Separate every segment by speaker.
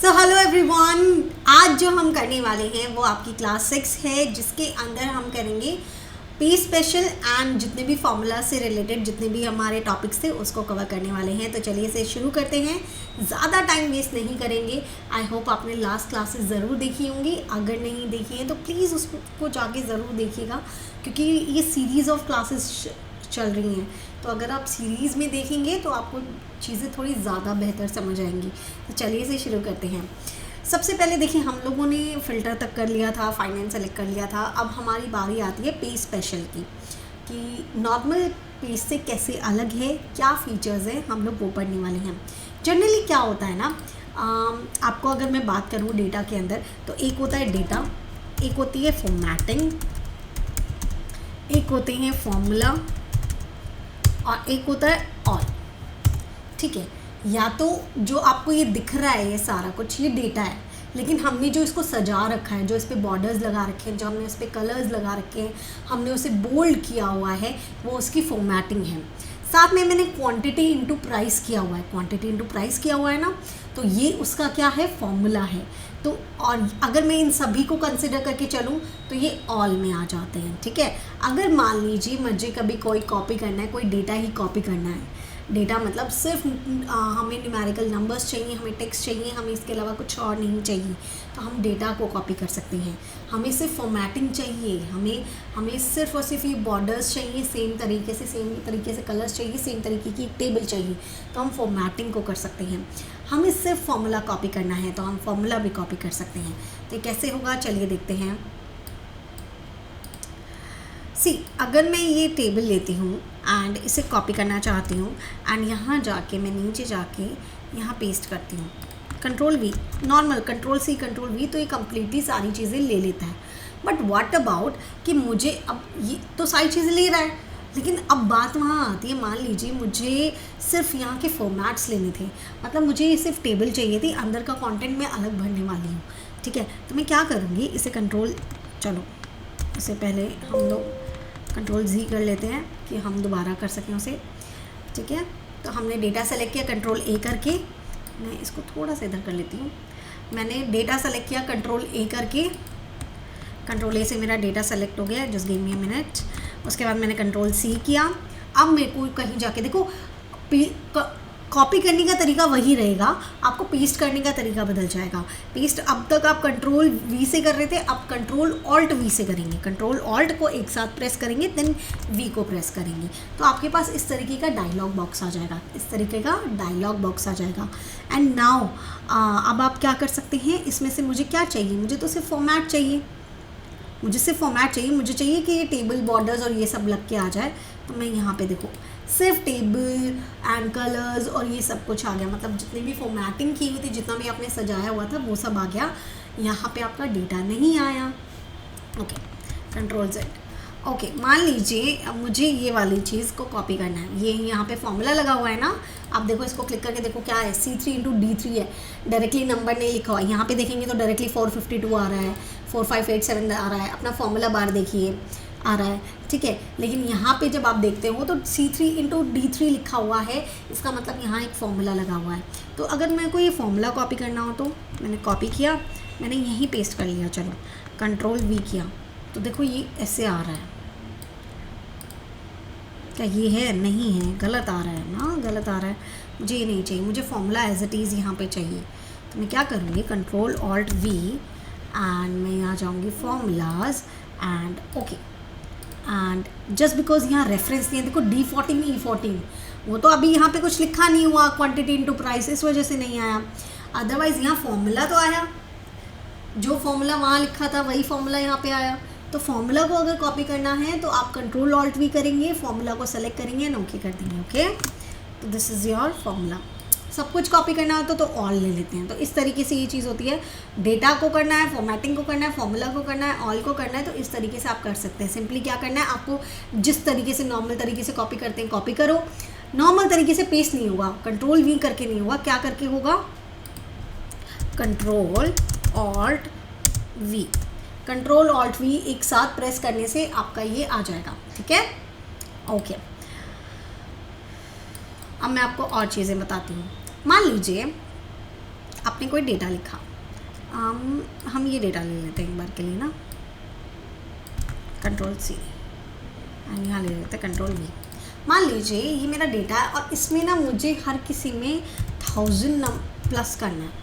Speaker 1: So hello everyone, आज जो हम करने वाले हैं वो आपकी क्लास 6 है, जिसके अंदर हम करेंगे पी स्पेशल एंड जितने भी फार्मूला से रिलेटेड जितने भी हमारे टॉपिक्स थे उसको कवर करने वाले हैं। तो चलिए इसे शुरू करते हैं, ज़्यादा टाइम वेस्ट नहीं करेंगे। आई होप आपने लास्ट क्लासेस ज़रूर देखी होंगी, अगर नहीं देखी है तो प्लीज़ उसको जाके ज़रूर देखिएगा, क्योंकि ये सीरीज़ ऑफ क्लासेस चल रही हैं। तो अगर आप सीरीज़ में देखेंगे तो आपको चीज़ें थोड़ी ज़्यादा बेहतर समझ आएंगी। तो चलिए इसे शुरू करते हैं। सबसे पहले देखिए, हम लोगों ने फ़िल्टर तक कर लिया था, फाइनेंस सेलेक्ट कर लिया था। अब हमारी बारी आती है पे स्पेशल की, कि नॉर्मल पेज से कैसे अलग है, क्या फ़ीचर्स हैं, हम लोग वो पढ़ने वाले हैं। जनरली क्या होता है ना, आपको अगर मैं बात करूँ डेटा के अंदर, तो एक होता है डेटा, एक होती है फॉर्मेटिंग, एक होते हैं फॉर्मूला और एक होता है ऑल। ठीक है, या तो जो आपको ये दिख रहा है ये सारा कुछ ये डेटा है, लेकिन हमने जो इसको सजा रखा है, जो इस पर बॉर्डर्स लगा रखे हैं, जो हमने इस पर कलर्स लगा रखे हैं, हमने उसे बोल्ड किया हुआ है, वो उसकी फॉर्मेटिंग है। साथ में मैंने क्वांटिटी इनटू प्राइस किया हुआ है, क्वांटिटी इनटू प्राइस किया हुआ है ना, तो ये उसका क्या है, फॉर्मूला है। तो और अगर मैं इन सभी को कंसिडर करके चलूँ तो ये ऑल में आ जाते हैं। ठीक है, अगर मान लीजिए मुझे कभी कोई कॉपी करना है, कोई डेटा ही कॉपी करना है, डेटा मतलब सिर्फ हमें न्यूमेरिकल नंबर्स चाहिए, हमें टेक्स्ट चाहिए, हमें इसके अलावा कुछ और नहीं चाहिए, तो हम डेटा को कॉपी कर सकते हैं। हमें सिर्फ फॉर्मेटिंग चाहिए, हमें सिर्फ और सिर्फ ये बॉर्डर्स चाहिए, सेम तरीके से कलर्स चाहिए, सेम तरीके की एक टेबल चाहिए, तो हम फॉर्मेटिंग को कर सकते हैं। हमें सिर्फ फॉर्मूला कॉपी करना है तो हम फॉर्मूला भी कॉपी कर सकते हैं। तो कैसे होगा, चलिए देखते हैं। अगर मैं ये टेबल लेती हूँ एंड इसे कॉपी करना चाहती हूँ एंड यहाँ जाके मैं नीचे जाके यहाँ पेस्ट करती हूँ, control V, normal control C control V, तो ये कम्प्लीटली सारी चीज़ें ले लेता है। बट व्हाट अबाउट कि मुझे अब ये तो सारी चीज़ें ले रहा है, लेकिन अब बात वहाँ आती है, मान लीजिए मुझे सिर्फ यहाँ के फॉर्मेट्स लेने थे, मतलब मुझे सिर्फ टेबल चाहिए थी, अंदर का कंटेंट मैं अलग भरने वाली हूँ। ठीक है, तो मैं क्या करूँगी, इसे कंट्रोल, चलो इससे पहले हम लोग कंट्रोल Z कर लेते हैं कि हम दोबारा कर सकें उसे। ठीक है, तो हमने डेटा सेलेक्ट किया कंट्रोल A करके, मैं इसको थोड़ा सा इधर कर लेती हूँ। मैंने डेटा सेलेक्ट किया कंट्रोल A करके, कंट्रोल A से मेरा डेटा सेलेक्ट हो गया, just give me a minute. उसके बाद मैंने कंट्रोल C किया। अब मेरे को कहीं जाके देखो, कॉपी करने का तरीका वही रहेगा, आपको पेस्ट करने का तरीका बदल जाएगा। पेस्ट अब तक आप कंट्रोल V से कर रहे थे, अब कंट्रोल ऑल्ट V से करेंगे, कंट्रोल ऑल्ट को एक साथ प्रेस करेंगे, देन V को प्रेस करेंगे, तो आपके पास इस तरीके का डायलॉग बॉक्स आ जाएगा, इस तरीके का डायलॉग बॉक्स आ जाएगा। एंड नाउ अब आप क्या कर सकते हैं, इसमें से मुझे क्या चाहिए, मुझे तो सिर्फ फॉर्मेट चाहिए, मुझे चाहिए कि ये टेबल बॉर्डर्स और ये सब लग के आ जाए। तो मैं यहाँ पे देखो सिर्फ टेबल एंड कलर्स और ये सब कुछ आ गया, मतलब जितनी भी फॉर्मेटिंग की हुई थी, जितना भी आपने सजाया हुआ था वो सब आ गया। यहाँ पे आपका डेटा नहीं आया। Okay, control Z। ओके, मान लीजिए अब मुझे ये वाली चीज़ को कॉपी करना है, ये यहाँ पे फॉर्मूला लगा हुआ है ना, आप देखो इसको क्लिक करके देखो क्या है, C3 × D3 है, डायरेक्टली नंबर नहीं लिखा हुआ है। यहाँ पे देखेंगे तो डायरेक्टली 452 आ रहा है, 4587 आ रहा है, अपना फॉर्मूला बार देखिए आ रहा है। ठीक है, लेकिन यहाँ पे जब आप देखते हो तो C3 × D3 लिखा हुआ है, इसका मतलब यहाँ एक फॉर्मूला लगा हुआ है। तो अगर मेरे को ये फॉर्मूला कॉपी करना हो तो मैंने कॉपी किया, मैंने यहीं पेस्ट कर लिया, चलो कंट्रोल V किया, तो देखो ये ऐसे आ रहा है। क्या ये है, नहीं है, गलत आ रहा है ना, गलत आ रहा है, मुझे ये नहीं चाहिए, मुझे फॉर्मूला एज इट इज़ यहाँ पे चाहिए। तो मैं क्या करूँगी, कंट्रोल ऑल्ट V एंड मैं यहाँ जाऊँगी formulas and okay. And just because यहाँ रेफरेंस नहीं है, देखो D14 E14, वो तो अभी यहाँ पे कुछ लिखा नहीं हुआ, क्वांटिटी इनटू प्राइस, इस वजह से नहीं आया। अदरवाइज़ यहाँ फॉर्मूला तो आया, जो फॉर्मूला वहाँ लिखा था वही फॉर्मूला यहाँ पे आया। तो फॉर्मूला को अगर कॉपी करना है तो आप कंट्रोल ऑल्ट V करेंगे, फॉर्मूला को सेलेक्ट करेंगे एंड ओके कर देंगे। ओके, तो दिस इज़ योर फॉर्मूला। सब कुछ कॉपी करना हो तो ऑल ले लेते हैं। तो इस तरीके से ये चीज़ होती है, डेटा को करना है, फॉर्मेटिंग को करना है, फॉर्मूला को करना है, ऑल को करना है, तो इस तरीके से आप कर सकते हैं। सिंपली क्या करना है, आपको जिस तरीके से नॉर्मल तरीके से कॉपी करते हैं कॉपी करो, नॉर्मल तरीके से पेस्ट नहीं होगा, कंट्रोल V करके नहीं होगा, क्या करके होगा, control alt V, control alt V एक साथ प्रेस करने से आपका ये आ जाएगा। ठीक है, ओके। अब मैं आपको और चीज़ें बताती हूँ। मान लीजिए आपने कोई डेटा लिखा, हम ये डेटा ले लेते हैं एक बार के लिए ना, कंट्रोल सी, एंड यहाँ ले लेते हैं कंट्रोल वी। मान लीजिए ये मेरा डेटा है और इसमें ना मुझे हर किसी में 1000 प्लस करना है।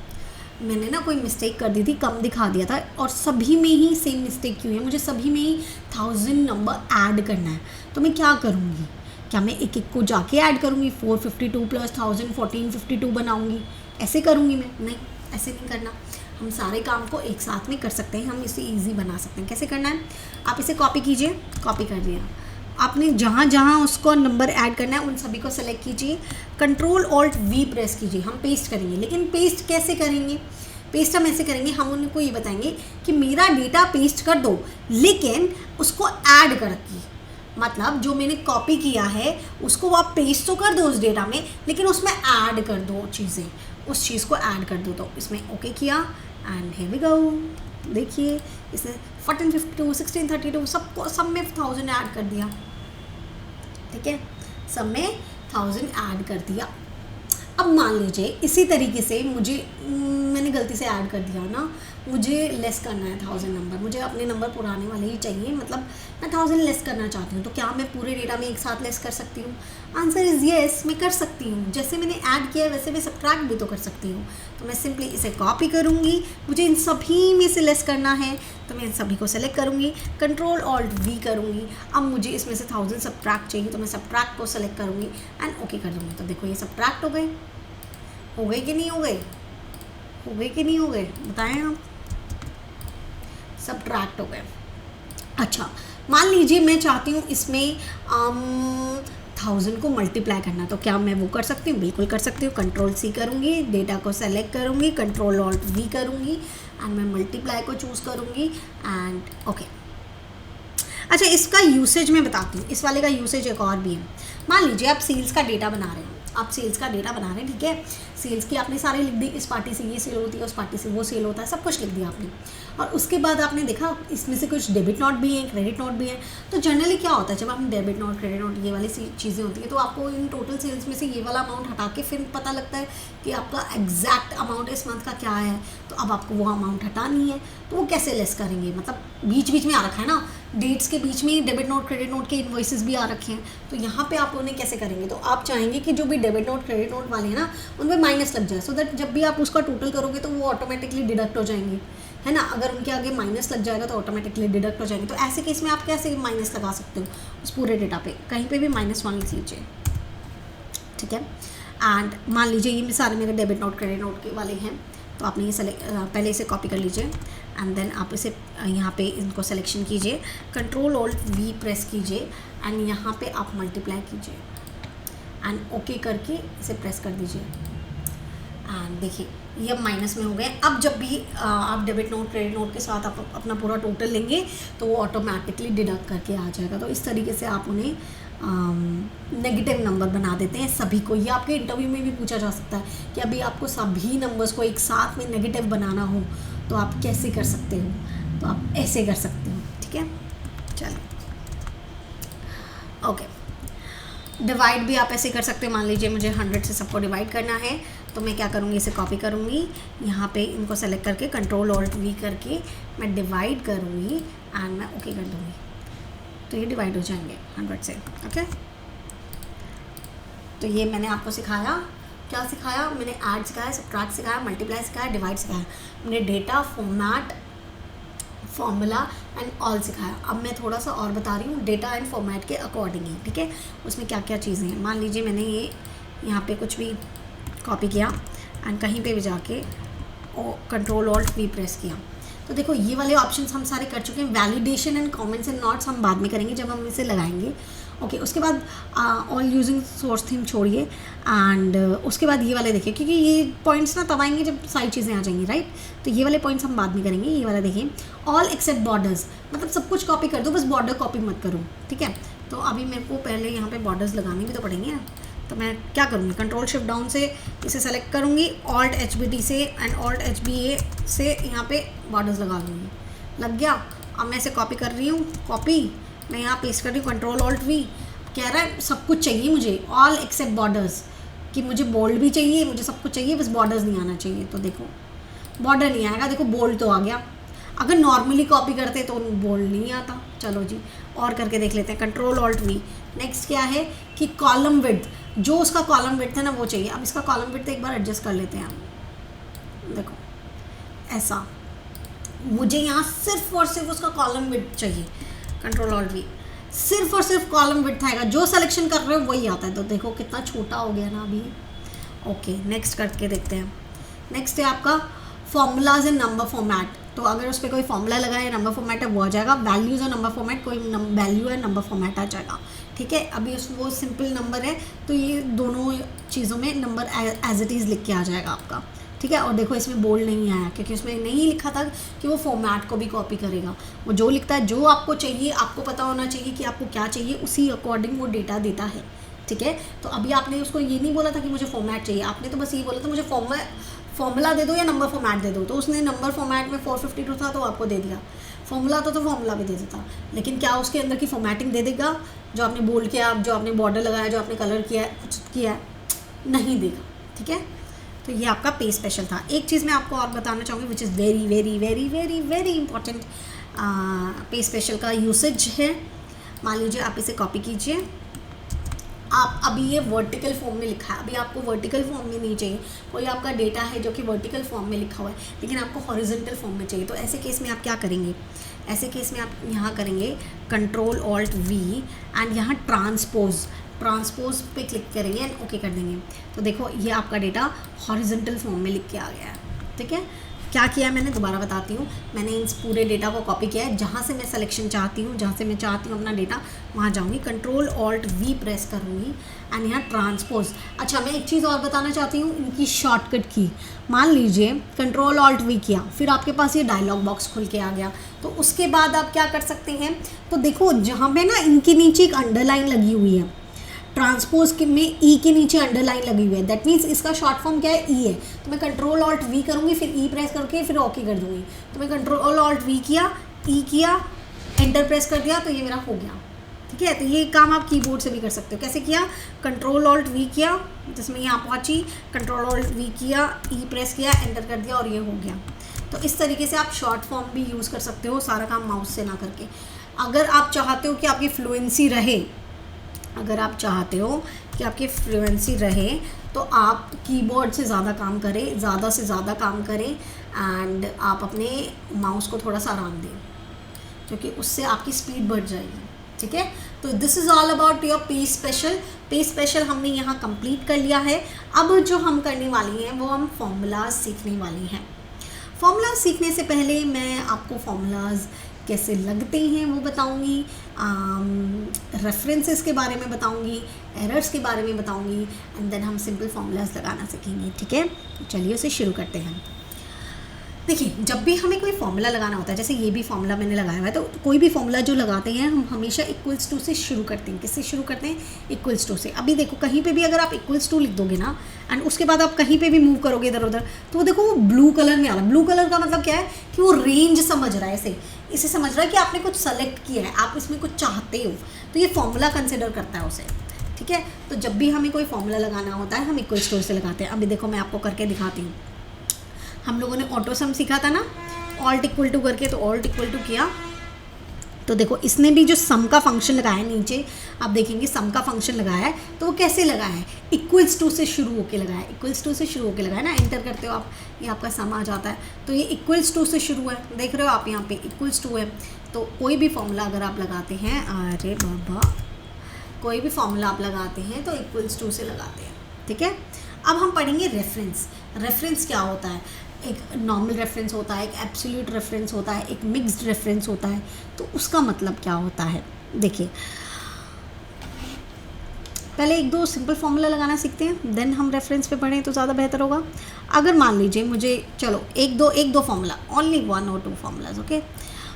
Speaker 1: मैंने ना कोई मिस्टेक कर दी थी, कम दिखा दिया था, और सभी में ही सेम मिस्टेक क्यों है, मुझे सभी में ही 1000 नंबर ऐड करना है। तो मैं क्या करूँगी, क्या मैं एक एक को जाके ऐड करूँगी, 452 प्लस 1000 1452 बनाऊँगी, ऐसे करूँगी मैं? नहीं, ऐसे नहीं करना। हम सारे काम को एक साथ में कर सकते हैं, हम इसे इजी बना सकते हैं। कैसे करना है, आप इसे कॉपी कीजिए, कॉपी कर दिया आपने, जहाँ जहाँ उसको नंबर ऐड करना है उन सभी को सेलेक्ट कीजिए, कंट्रोल ऑल्ट वी प्रेस कीजिए, हम पेस्ट करेंगे। लेकिन पेस्ट कैसे करेंगे, पेस्ट हम ऐसे करेंगे, हम उनको ये बताएंगे कि मेरा डेटा पेस्ट कर दो लेकिन उसको ऐड कर रखिए, मतलब जो मैंने कॉपी किया है उसको आप पेस्ट तो कर दो उस डेटा में, लेकिन उसमें ऐड कर दो चीज़ें, उस चीज़ को ऐड कर दो। तो इसमें ओके किया एंड हियर वी गो, देखिए इसने 1452 1632 सबको, सब में 1000 ऐड कर दिया, ठीक है, सब में 1000 ऐड कर दिया। अब मान लीजिए इसी तरीके से मुझे, मैंने गलती से ऐड कर दिया ना, मुझे लेस करना है 1000 नंबर, मुझे अपने नंबर पुराने वाले ही चाहिए, मतलब मैं 1000 लेस करना चाहती हूँ। तो क्या मैं पूरे डेटा में एक साथ लेस कर सकती हूँ? आंसर इज़ येस, मैं कर सकती हूँ। जैसे मैंने ऐड किया है वैसे मैं सब्ट्रैक्ट भी तो कर सकती हूँ। तो मैं सिंपली इसे कॉपी करूँगी, मुझे इन सभी में से लेस करना है तो मैं इन सभी को सेलेक्ट करूँगी, कंट्रोल ऑल्ट वी करूँगी। अब मुझे इसमें से 1000 सब्ट्रैक्ट चाहिए तो मैं सब्ट्रैक्ट को सेलेक्ट करूँगी एंड ओके कर दूँगी। तो देखो ये सब्ट्रैक्ट हो गए कि नहीं हो गए, हो गए कि नहीं हो गए, बताएं आप, सब्ट्रैक्ट हो गए। अच्छा, मान लीजिए मैं चाहती हूँ इसमें 1000 को मल्टीप्लाई करना, तो क्या मैं वो कर सकती हूँ? बिल्कुल कर सकती हूँ। कंट्रोल सी करूँगी, डेटा को सेलेक्ट करूँगी, कंट्रोल ऑल्ट वी करूँगी एंड मैं मल्टीप्लाई को चूज़ करूँगी एंड ओके। अच्छा, इसका यूसेज मैं बताती हूँ, इस वाले का यूसेज एक और भी है। मान लीजिए आप सेल्स का डेटा बना रहे हैं, आप सेल्स का डेटा बना रहे हैं, ठीक है, सेल्स की आपने सारे लिख दी, इस पार्टी से ये सेल होती है, उस पार्टी से वो सेल होता है, सब कुछ लिख दिया आपने। और उसके बाद आपने देखा इसमें से कुछ डेबिट नोट भी हैं, क्रेडिट नोट भी हैं। तो जनरली क्या होता है, जब आपने डेबिट नोट, क्रेडिट नोट, ये वाली चीज़ें होती हैं, तो आपको इन टोटल सेल्स में से ये वाला अमाउंट हटा के फिर पता लगता है कि आपका एग्जैक्ट अमाउंट इस मंथ का क्या है। तो अब आपको वो अमाउंट हटानी है, तो वो कैसे लेस करेंगे, मतलब बीच बीच में आ रखा है ना, डेट्स के बीच में डेबिट नोट, क्रेडिट नोट के इनवॉइसेस भी आ रखे हैं। तो यहाँ पे आप उन्हें कैसे करेंगे, तो आप चाहेंगे कि जो भी डेबिट नोट, क्रेडिट नोट वाले हैं ना, उनमें माइनस लग जाए, सो दैट जब भी आप उसका टोटल करोगे तो वो ऑटोमेटिकली डिडक्ट हो जाएंगे, है ना। अगर उनके आगे माइनस लग जाएगा तो ऑटोमेटिकली डिडक्ट हो जाएंगे। तो ऐसे केस में आप कैसे माइनस लगा सकते हो उस पूरे डेटा पे, कहीं पे भी -1 लिख लीजिए, ठीक है। एंड मान लीजिए ये सारे मेरे डेबिट नोट, क्रेडिट नोट के वाले हैं, तो आपने ये पहले इसे कॉपी कर लीजिए एंड देन आप इसे यहाँ पे इनको सिलेक्शन कीजिए, कंट्रोल ऑल्ट वी प्रेस कीजिए एंड यहाँ पे आप मल्टीप्लाई कीजिए एंड ओके करके इसे प्रेस कर दीजिए एंड देखिए ये अब माइनस में हो गए। अब जब भी आप डेबिट नोट, क्रेडिट नोट के साथ आप अपना पूरा टोटल लेंगे तो वो ऑटोमेटिकली डिडक्ट करके आ जाएगा। तो इस तरीके से आप उन्हें नेगेटिव नंबर बना देते हैं सभी को। ये आपके इंटरव्यू में भी पूछा जा सकता है कि अभी आपको सभी नंबर्स को एक साथ में नेगेटिव बनाना हो तो आप कैसे कर सकते हो, तो आप ऐसे कर सकते हो, ठीक है। चलिए ओके, डिवाइड भी आप ऐसे कर सकते हो। मान लीजिए मुझे 100 से सबको डिवाइड करना है तो मैं क्या करूँगी, इसे कॉपी करूँगी, यहाँ पे इनको सेलेक्ट करके कंट्रोल ऑल्ट वी करके मैं डिवाइड करूँगी एंड मैं ओके कर दूँगी, तो ये डिवाइड हो जाएंगे 100 से, ओके। तो ये मैंने आपको सिखाया, क्या सिखाया मैंने, ऐड सिखाया, सब्ट्रैक्ट सिखाया, मल्टीप्लाई सिखाया, डिवाइड सिखाया, मैंने data, format, formula and all सिखाया। अब मैं थोड़ा सा और बता रही हूँ डेटा एंड फॉर्मेट के अकॉर्डिंग ही, ठीक है। उसमें क्या क्या चीज़ें हैं, मान लीजिए मैंने ये यहाँ पे कुछ भी कॉपी किया एंड कहीं पे भी जाके कंट्रोल ऑल्ट वी प्रेस किया, तो देखो ये वाले ऑप्शंस हम सारे कर चुके हैं। Validation and comments and notes हम बाद में करेंगे जब हम इसे लगाएंगे, ओके। उसके बाद ऑल यूजिंग सोर्स थीम छोड़िए एंड उसके बाद ये वाले देखिए, क्योंकि ये पॉइंट्स ना तब आएंगे जब सारी चीज़ें आ जाएंगी, राइट। तो ये वाले पॉइंट्स हम बाद में करेंगे। ये वाला देखिए, ऑल एक्सेप्ट बॉर्डर्स, मतलब सब कुछ कॉपी कर दो, बस बॉर्डर कॉपी मत करो, ठीक है। तो अभी मेरे को पहले यहाँ पे बॉर्डर्स लगाने भी तो पड़ेंगे ना, तो मैं क्या करूँगी, कंट्रोल शिफ्ट डाउन से इसे सेलेक्ट करूँगी, ऑल्ट HBD से एंड ऑल्ट HBA से यहाँ पे बॉर्डर्स लगा दूँगी, लग गया। अब मैं इसे कॉपी कर रही हूँ, कॉपी मैं यहाँ पेस्ट कर रही हूँ, कंट्रोल ऑल्ट वी, कह रहा है सब कुछ चाहिए मुझे, ऑल एक्सेप्ट बॉर्डर्स कि मुझे बोल्ड भी चाहिए, मुझे सब कुछ चाहिए, बस बॉर्डर्स नहीं आना चाहिए। तो देखो बॉर्डर नहीं आएगा, देखो बोल्ड तो आ गया। अगर नॉर्मली कॉपी करते तो बोल्ड नहीं आता। चलो जी और करके देख लेते हैं, कंट्रोल ऑल्ट वी। नेक्स्ट क्या है कि कॉलम विड्थ, जो उसका कॉलम विड्थ है ना वो चाहिए। अब इसका कॉलम विड्थ एक बार एडजस्ट कर लेते हैं हम। देखो ऐसा, मुझे यहाँ सिर्फ और सिर्फ उसका कॉलम विड्थ चाहिए, कंट्रोल ऑल्ट वी, सिर्फ और सिर्फ कॉलम विड्थ आएगा, जो सिलेक्शन कर रहे हो वही आता है। तो देखो कितना छोटा हो गया ना अभी। ओके नेक्स्ट करके देखते हैं। नेक्स्ट है आपका फॉर्मूलाज एंड नंबर फॉर्मेट। तो अगर उस पर कोई फॉर्मूला लगा है, नंबर फॉर्मेट है, वो आ जाएगा। वैल्यूज़ और नंबर फॉर्मेट, कोई वैल्यू है नंबर फॉर्मेट आ जाएगा। ठीक है, अभी उस वो सिंपल नंबर है तो ये दोनों चीज़ों में नंबर एज इट इज़ लिख के आ जाएगा आपका। ठीक है, और देखो इसमें बोल्ड नहीं आया क्योंकि उसमें नहीं लिखा था कि वो फॉर्मेट को भी कॉपी करेगा। वो जो लिखता है, जो आपको चाहिए, आपको पता होना चाहिए कि आपको क्या चाहिए, उसी अकॉर्डिंग वो डेटा देता है। ठीक है, तो अभी आपने उसको ये नहीं बोला था कि मुझे फॉर्मेट चाहिए, आपने तो बस ये बोला था मुझे फॉर्मूला दे दो या नंबर फॉर्मेट दे दो। तो उसने नंबर फॉर्मेट में 452 था तो आपको दे दिया, फॉर्मूला था तो फॉर्मूला भी दे देता। लेकिन क्या उसके अंदर की फॉर्मेटिंग दे देगा, जो आपने बोल्ड किया, जो आपने बॉर्डर लगाया, जो आपने कलर किया है, कुछ किया है, नहीं देगा। ठीक है, तो ये आपका पे स्पेशल था। एक चीज़ मैं आपको और बताना चाहूँगी which is very very very very very important, पे स्पेशल का यूसेज है। मान लीजिए आप इसे कॉपी कीजिए, आप अभी ये वर्टिकल फॉर्म में लिखा है, अभी आपको वर्टिकल फॉर्म में नहीं चाहिए। कोई आपका डेटा है जो कि वर्टिकल फॉर्म में लिखा हुआ है लेकिन आपको हॉरिजॉन्टल फॉर्म में चाहिए। तो ऐसे केस में आप क्या करेंगे, ऐसे केस में आप यहाँ करेंगे कंट्रोल ऑल्ट वी एंड यहाँ ट्रांसपोज पे क्लिक करेंगे एंड ओके कर देंगे। तो देखो ये आपका डेटा हॉरिजॉन्टल फॉर्म में लिख के आ गया है। ठीक है, क्या किया मैंने, दोबारा बताती हूँ। मैंने इस पूरे डेटा को कॉपी किया है, जहाँ से मैं सिलेक्शन चाहती हूँ, जहाँ से मैं चाहती हूँ अपना डेटा, वहाँ जाऊँगी, कंट्रोल ऑल्ट वी प्रेस करूँगी एंड यहाँ ट्रांसपोज। अच्छा, मैं एक चीज़ और बताना चाहती हूँ, इनकी शॉर्टकट की। मान लीजिए कंट्रोल ऑल्ट वी किया, फिर आपके पास ये डायलॉग बॉक्स खुल के आ गया, तो उसके बाद आप क्या कर सकते हैं। तो देखो जहाँ पे ना इनके नीचे एक अंडरलाइन लगी हुई है, ट्रांसपोज में ई के नीचे अंडरलाइन लगी हुई है, दैट मीन्स इसका शॉर्ट फॉर्म क्या है, ई है। तो मैं कंट्रोल ऑल्ट वी करूँगी, फिर ई प्रेस करके फिर ओके कर दूँगी। तो मैं कंट्रोल ऑल्ट वी किया, ई किया, एंटर प्रेस कर दिया, तो ये मेरा हो गया। ठीक है, तो ये काम आप कीबोर्ड से भी कर सकते हो। कैसे किया, कंट्रोल ऑल्ट वी किया, जिसमें यहाँ पहुँची, कंट्रोल ऑल्ट वी किया, ई प्रेस किया, एंटर कर दिया और ये हो गया। तो इस तरीके से आप शॉर्ट फॉर्म भी यूज़ कर सकते हो, सारा काम माउस से ना करके। अगर आप चाहते हो कि आपकी फ्लुएंसी रहे, अगर आप चाहते हो कि आपकी फ्लुएंसी रहे तो आप कीबोर्ड से ज़्यादा काम करें, ज़्यादा से ज़्यादा काम करें एंड आप अपने माउस को थोड़ा सा आराम दें, क्योंकि उससे आपकी स्पीड बढ़ जाएगी। ठीक है, तो this is all about your पे स्पेशल। पे स्पेशल हमने यहाँ कंप्लीट कर लिया है। अब जो हम करने वाली हैं वो हम फॉर्मूलाज सीखने वाली हैं। फॉर्मूलाज सीखने से पहले मैं आपको फॉर्मूलाज कैसे लगते हैं वो बताऊंगी, रेफरेंसेस के बारे में बताऊंगी, एरर्स के बारे में बताऊंगी एंड देन हम सिंपल फॉर्मूलाज लगाना सीखेंगे। ठीक है, चलिए उसे शुरू करते हैं। देखिए, जब भी हमें कोई फॉर्मूला लगाना होता है, जैसे ये भी फॉर्मूला मैंने लगाया हुआ है, तो कोई भी फॉर्मूला जो लगाते हैं हम हमेशा इक्वल्स टू से शुरू करते हैं। किससे शुरू करते हैं, इक्वल्स टू से। अभी देखो कहीं पे भी अगर आप इक्वल्स टू लिख दोगे ना एंड उसके बाद आप कहीं पे भी मूव करोगे इधर उधर, तो वो देखो वो ब्लू कलर में आ रहा है। ब्लू कलर का मतलब क्या है कि वो रेंज समझ रहा है, इसे समझ रहा है कि आपने कुछ सेलेक्ट किया है, आप इसमें कुछ चाहते हो, तो ये फॉर्मूला कंसिडर करता है उसे। ठीक है, तो जब भी हमें कोई फॉर्मूला लगाना होता है हम इक्वल्स टू से लगाते हैं। अभी देखो मैं आपको करके दिखाती हूँ। हम लोगों ने ऑटो सम सीखा था ना, ऑल्ट इक्वल टू करके, तो ऑल्ट इक्वल टू किया, तो देखो इसने भी जो सम का फंक्शन लगाया है, नीचे आप देखेंगे सम का फंक्शन लगाया है, तो वो कैसे लगाया है, इक्वल्स टू से शुरू होके लगाया है। इक्वल्स टू से शुरू होके लगाया ना, एंटर करते हो आप, ये आपका सम आ जाता है। तो ये इक्वल्स टू से शुरू है, देख रहे हो आप यहाँ पे इक्वल्स टू है। तो कोई भी फॉर्मूला अगर आप लगाते हैं, अरे बाबा, कोई भी फॉर्मूला आप लगाते हैं तो इक्वल्स टू से लगाते हैं। ठीक है, अब हम पढ़ेंगे रेफरेंस। रेफरेंस क्या होता है, एक नॉर्मल रेफरेंस होता है, एक एब्सोल्यूट रेफरेंस होता है, एक मिक्स्ड रेफरेंस होता है। तो उसका मतलब क्या होता है, देखिए पहले एक दो सिंपल फॉर्मूला लगाना सीखते हैं, देन हम रेफरेंस पे पढ़ें तो ज़्यादा बेहतर होगा। अगर मान लीजिए मुझे, चलो एक दो formula, only 1 or 2 formulas, okay.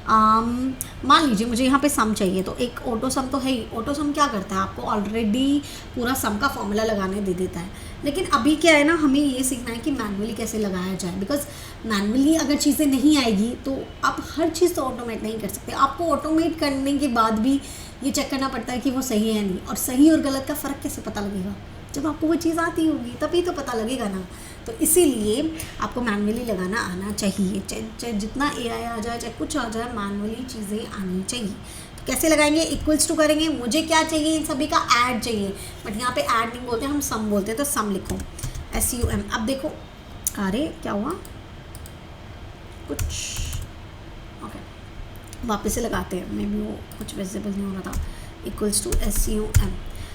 Speaker 1: मान लीजिए मुझे यहाँ पे सम चाहिए, तो एक ऑटो सम तो है ही। ऑटो सम क्या करता है, आपको ऑलरेडी पूरा सम का फॉर्मूला लगाने दे देता है। लेकिन अभी क्या है ना, हमें ये सीखना है कि मैनुअली कैसे लगाया जाए, बिकॉज मैनुअली अगर चीज़ें नहीं आएगी तो आप हर चीज़ तो ऑटोमेट नहीं कर सकते। आपको ऑटोमेट करने के बाद भी ये चेक करना पड़ता है कि वो सही है या नहीं, और सही और गलत का फ़र्क कैसे पता लगेगा, जब आपको वो चीज़ आती होगी तभी तो पता लगेगा ना। तो इसीलिए आपको मैनुअली लगाना आना चाहिए, चाहे जितना AI आ जाए, चाहे कुछ आ जाए, मैनुअली चीज़ें आनी चाहिए। तो कैसे लगाएंगे? इक्वल्स टू करेंगे, मुझे क्या चाहिए, इन सभी का ऐड चाहिए, बट यहाँ पे ऐड नहीं बोलते, हम सम बोलते हैं, तो सम लिखो, SUM। अब देखो, अरे क्या हुआ, कुछ ओके, वापस से लगाते हैं, मे बी वो कुछ विजिबल नहीं हो रहा था। Equals to SUM।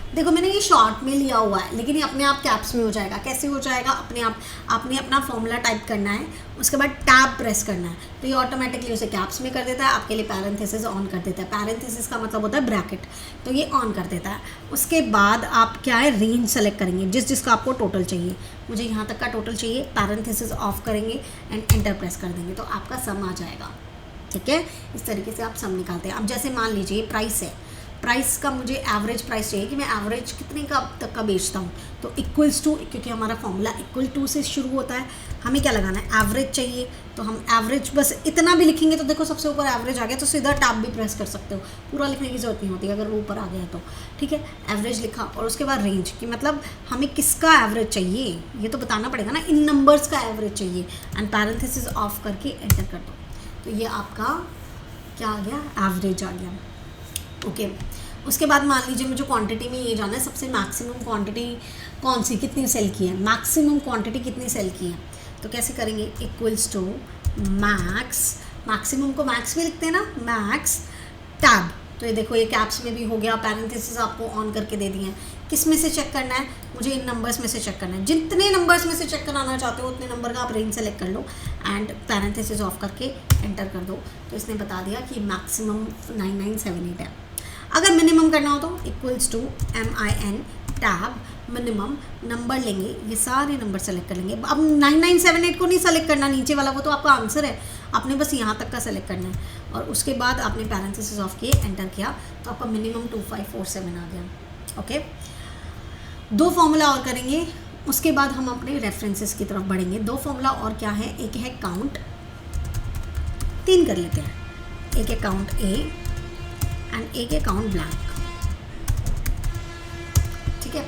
Speaker 1: देखो मैंने ये शॉर्ट में लिया हुआ है, लेकिन ये अपने आप कैप्स में हो जाएगा। कैसे हो जाएगा? अपने आप आपने अपना फॉर्मूला टाइप करना है, उसके बाद टैब प्रेस करना है, तो ये ऑटोमेटिकली उसे कैप्स में कर देता है, आपके लिए पैरेंथेसिस ऑन कर देता है। पैरेंथेसिस का मतलब होता है ब्रैकेट, तो ये ऑन कर देता है। उसके बाद आप क्या है, रेंज सेलेक्ट करेंगे, जिसका आपको टोटल चाहिए। मुझे यहाँ तक का टोटल चाहिए, पैरेंथेसिस ऑफ करेंगे एंड एंटर प्रेस कर देंगे, तो आपका सम आ जाएगा। ठीक है, इस तरीके से आप सम निकालते हैं। अब जैसे मान लीजिए प्राइस है, प्राइस का मुझे एवरेज प्राइस चाहिए कि मैं एवरेज कितने का तक का बेचता हूँ, तो इक्वल्स टू, क्योंकि हमारा फॉर्मूला इक्वल टू से शुरू होता है, हमें क्या लगाना है, एवरेज चाहिए, तो हम एवरेज बस इतना भी लिखेंगे तो देखो सबसे ऊपर एवरेज आ गया, तो सीधा टैब भी प्रेस कर सकते हो, पूरा लिखने की जरूरत नहीं होती अगर वो ऊपर आ गया तो। ठीक है, एवरेज लिखा, और उसके बाद रेंज की मतलब हमें किसका एवरेज चाहिए ये तो बताना पड़ेगा ना, इन नंबर्स का एवरेज चाहिए, एंड पैरेंथेसिस ऑफ करके एंटर कर दो, तो ये आपका क्या आ गया, एवरेज आ गया। ओके, उसके बाद मान लीजिए मुझे क्वांटिटी में ये जाना है, सबसे मैक्सिमम क्वांटिटी कौन सी, कितनी सेल की है, मैक्सिमम क्वांटिटी कितनी सेल की है, तो कैसे करेंगे, इक्वल्स टू मैक्स, मैक्सिमम को मैक्स में लिखते हैं ना, मैक्स टैब, तो ये देखो ये कैप्स में भी हो गया, पैरेंथेसिस आपको ऑन करके दे दिए हैं। किस में से चेक करना है, मुझे इन नंबर्स में से चेक करना है, जितने नंबर्स में से चेक कराना चाहते हो उतने नंबर का आप रेंज सेलेक्ट कर लो एंड पैरेंथेसिस ऑफ करके एंटर कर दो, तो इसने बता दिया कि मैक्सिमम 9978 है। अगर मिनिमम करना हो तो equals to MIN tab minimum, number लेंगे, ये सारे नंबर सेलेक्ट कर लेंगे। अब 9978 को नहीं सेलेक्ट करना, नीचे वाला वो तो आपका आंसर है, आपने बस यहाँ तक का सेलेक्ट करना है, और उसके बाद आपने पैरेंथेसिस ऑफ किए, एंटर किया, तो आपका मिनिमम 2547 आ गया। ओके, 2 फॉर्मूला और करेंगे, उसके बाद हम अपने रेफरेंसेस की तरफ बढ़ेंगे। 2 फॉर्मूला और क्या है, एक है काउंट, 3 कर लेते हैं, एक है काउंट A एंड एक है काउंट ब्लैंक। ठीक है,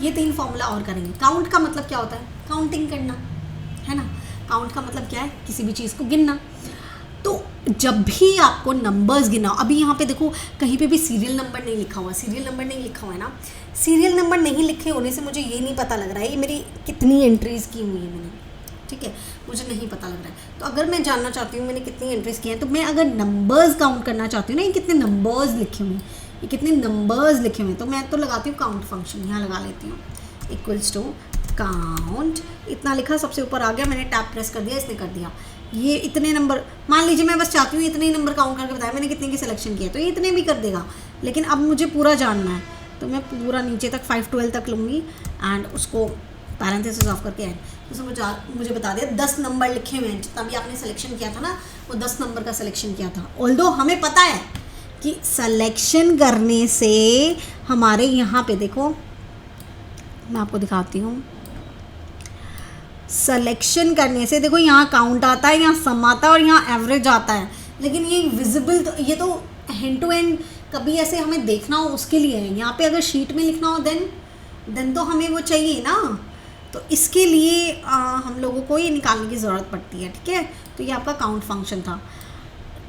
Speaker 1: ये 3 फॉर्मूला और करेंगे। काउंट का मतलब क्या होता है, काउंटिंग करना है ना, काउंट का मतलब क्या है, किसी भी चीज़ को गिनना। तो जब भी आपको नंबर्स गिना, अभी यहाँ पे देखो कहीं पे भी सीरियल नंबर नहीं लिखा हुआ, सीरियल नंबर नहीं लिखा हुआ है ना, सीरियल नंबर नहीं लिखे होने से मुझे ये नहीं पता लग रहा है ये मेरी कितनी एंट्रीज़ की हुई है मैंने। ठीक है, मुझे नहीं पता लग रहा है, तो अगर मैं जानना चाहती हूँ मैंने कितनी एंट्रीज की हैं, तो मैं अगर नंबर्स काउंट करना चाहती हूँ ना, ये कितने नंबर्स लिखे हुए हैं, ये कितने नंबर्स लिखे हुए हैं, तो मैं तो लगाती हूँ काउंट फंक्शन, यहाँ लगा लेती हूँ, इक्वल्स टू काउंट, इतना लिखा, सबसे ऊपर आ गया, मैंने टैब प्रेस कर दिया, इसने कर दिया, ये इतने नंबर, मान लीजिए मैं बस चाहती हूँ इतने ही नंबर काउंट करके बताया मैंने कितने की सिलेक्शन किया, तो ये इतने भी कर देगा, लेकिन अब मुझे पूरा जानना है, तो मैं पूरा नीचे तक 512 तक लूँगी एंड उसको पैरेंथेसिस ऑफ करके एंड, तो मुझे बता दिया 10 नंबर लिखे हुए हैं, जितना भी आपने सिलेक्शन किया था ना वो 10 नंबर का सिलेक्शन किया था। ऑल्दो हमें पता है कि सिलेक्शन करने से हमारे यहाँ पे देखो, मैं आपको दिखाती हूँ, सिलेक्शन करने से देखो यहाँ काउंट आता है, यहाँ सम आता है और यहाँ एवरेज आता है, लेकिन ये विजिबल तो, ये तो हैंड टू हैंड कभी ऐसे हमें देखना हो उसके लिए है। यहाँ पे अगर शीट में लिखना हो देन तो हमें वो चाहिए ना, तो इसके लिए हम लोगों को ये निकालने की ज़रूरत पड़ती है। ठीक है, तो ये आपका काउंट फंक्शन था।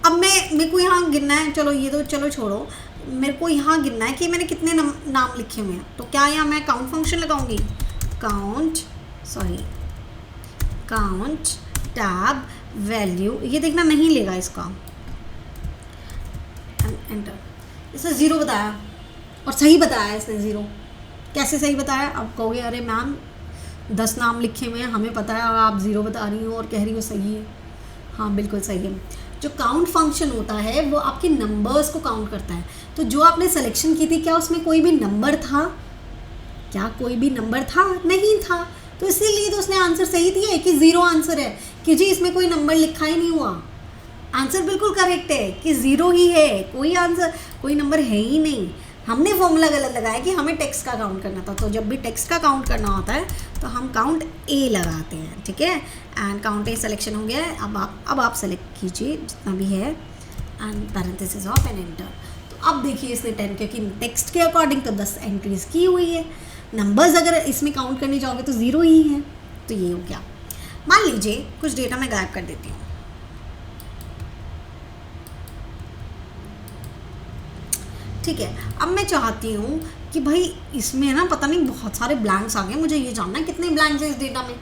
Speaker 1: अब मेरे को यहाँ गिनना है, चलो ये तो चलो छोड़ो, मेरे को यहाँ गिनना है कि मैंने कितने नाम लिखे हुए हैं, तो क्या यहाँ मैं काउंट फंक्शन लगाऊंगी, काउंट टैब वैल्यू, ये देखना नहीं लेगा इसका, एंटर, इसने 0 बताया और सही बताया इसने 0। कैसे सही बताया? अब कहोगे अरे मैम 10 नाम लिखे हुए हैं, हमें पता है, और आप 0 बता रही हो और कह रही हो सही है। हाँ बिल्कुल सही है। जो काउंट फंक्शन होता है वो आपके नंबर्स को काउंट करता है। तो जो आपने सिलेक्शन की थी, क्या उसमें कोई भी नंबर था? क्या कोई भी नंबर था? नहीं था, तो इसीलिए तो उसने आंसर सही दिया है कि 0 आंसर है, कि जी इसमें कोई नंबर लिखा ही नहीं हुआ। आंसर बिल्कुल करेक्ट है कि 0 ही है, कोई आंसर, कोई नंबर है ही नहीं। हमने फॉर्मूला गलत लगाया कि हमें टेक्स्ट का काउंट करना था, तो जब भी टेक्स्ट का काउंट करना होता है तो हम काउंट ए लगाते हैं। ठीक है, एंड काउंट ए सिलेक्शन हो गया है। अब आप सेलेक्ट कीजिए जितना भी है and parenthesis of and enter. तो अब देखिए इसने 10, क्योंकि टेक्स्ट के अकॉर्डिंग तो 10 एंट्रीज की हुई है, नंबर्स अगर इसमें काउंट करने जाओगे तो 0 ही है। तो ये हो गया। मान लीजिए कुछ डेटा मैं गायब कर देती हूँ, ठीक है। अब मैं चाहती हूँ कि भाई इसमें ना पता नहीं बहुत सारे ब्लैंक्स आ गए, मुझे ये जानना है कितने ब्लैंक्स है इस डेटा में,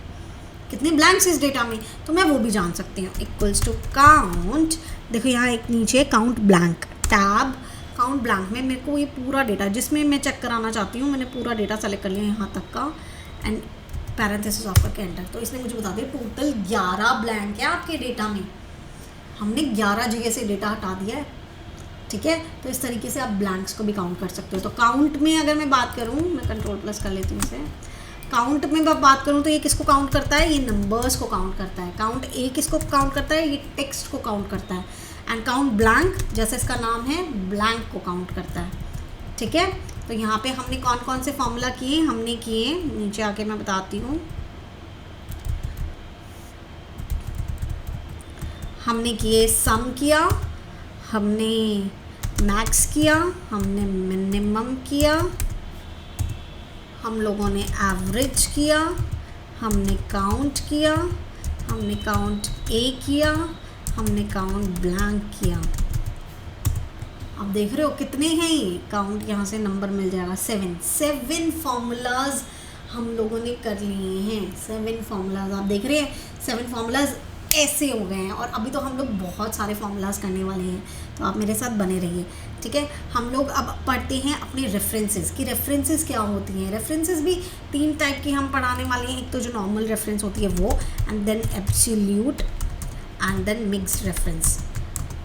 Speaker 1: कितने ब्लैंक्स इस डेटा में, तो मैं वो भी जान सकती हूँ। इक्वल्स टू काउंट, देखो यहाँ एक नीचे count blank, tab count blank में मेरे को ये पूरा डेटा जिसमें मैं चेक कराना चाहती हूँ, मैंने पूरा डेटा सेलेक्ट कर लिया यहाँ तक का, एंड पैरेंथेसिस ऑफ करके एंटर। तो इसने मुझे बता दिया टोटल 11 ब्लैंक है आपके डेटा में, हमने 11 जगह से डेटा हटा दिया है, ठीक है। तो इस तरीके से आप ब्लैंक्स को भी काउंट कर सकते हो। तो काउंट में अगर मैं बात करूँ, मैं कंट्रोल प्लस कर लेती हूँ इसे, काउंट में बात करूँ तो ये किसको काउंट करता है, ये नंबर्स को काउंट करता है। काउंट ए किसको काउंट करता है, ये टेक्स्ट को काउंट करता है। एंड काउंट ब्लैंक जैसे इसका नाम है ब्लैंक को काउंट करता है, ठीक है। तो यहाँ पे हमने कौन कौन से फॉर्मूला किए, हमने किए, नीचे आके मैं बताती हूँ, हमने किए सम किया, हमने मैक्स किया, हमने मिनिमम किया, हम लोगों ने एवरेज किया, हमने काउंट किया, हमने काउंट ए किया, हमने काउंट ब्लैंक किया। अब देख रहे हो कितने हैं ये, काउंट यहाँ से नंबर मिल जाएगा 7 फॉर्मूलाज हम लोगों ने कर लिए हैं। 7 फॉर्मूलाज आप देख रहे हैं, 7 फॉर्मूलाज ऐसे हो गए हैं। और अभी तो हम लोग बहुत सारे फॉर्मूलाज करने वाले हैं, तो आप मेरे साथ बने रहिए, ठीक है। हम लोग अब पढ़ते हैं अपने रेफरेंसेस कि रेफरेंसेस क्या होती हैं। रेफरेंसेस भी 3 टाइप की हम पढ़ाने वाले हैं। एक तो जो नॉर्मल रेफरेंस होती है वो, and then absolute, and then mixed reference,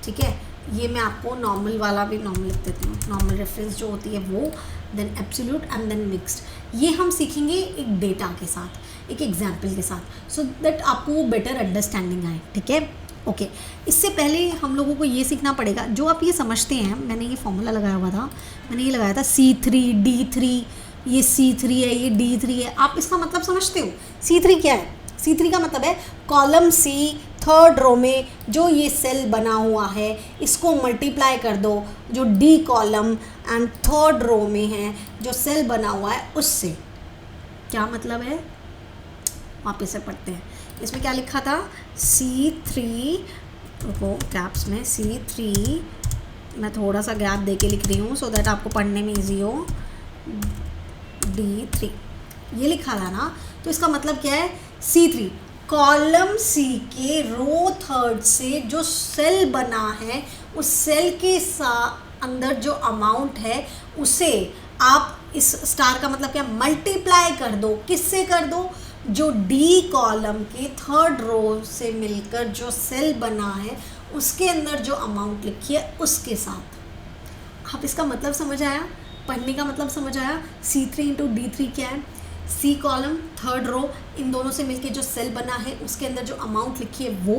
Speaker 1: ठीक है। ये मैं आपको नॉर्मल वाला भी नॉर्मल लिख देती हूँ, नॉर्मल रेफरेंस जो होती है वो, then absolute and then mixed. ये हम सीखेंगे एक डेटा के साथ, एक एग्जाम्पल के साथ, सो दैट आपको वो बेटर अंडरस्टैंडिंग आए, ठीक है। ओके, इससे पहले हम लोगों को ये सीखना पड़ेगा, जो आप ये समझते हैं, मैंने ये फॉर्मूला लगाया हुआ था, मैंने ये लगाया था C3 D3, ये C3 है, ये D3 है। आप इसका मतलब समझते हो, C3 क्या है? C3 का मतलब है कॉलम C 3rd रो में जो ये सेल बना हुआ है इसको मल्टीप्लाई कर दो जो D कॉलम एंड 3rd रो में है जो सेल बना हुआ है उससे। क्या मतलब है, वापस से पढ़ते हैं। इसमें क्या लिखा था, C3 को कैप्स में C3, मैं थोड़ा सा गैप दे के लिख रही हूँ सो दैट आपको पढ़ने में इजी हो, D3 ये लिखा था ना। तो इसका मतलब क्या है, C3 कॉलम C के रो 3rd से जो सेल बना है उस सेल के अंदर जो अमाउंट है उसे आप, इस स्टार का मतलब क्या, मल्टीप्लाई कर दो। किससे कर दो, जो D कॉलम के 3rd रो से मिलकर जो सेल बना है उसके अंदर जो अमाउंट लिखी है उसके साथ। आप इसका मतलब समझ आया, पढ़ने का मतलब समझ आया। C3 इंटू D3 क्या है, C कॉलम 3rd रो, इन दोनों से मिलके जो सेल बना है उसके अंदर जो अमाउंट लिखी है वो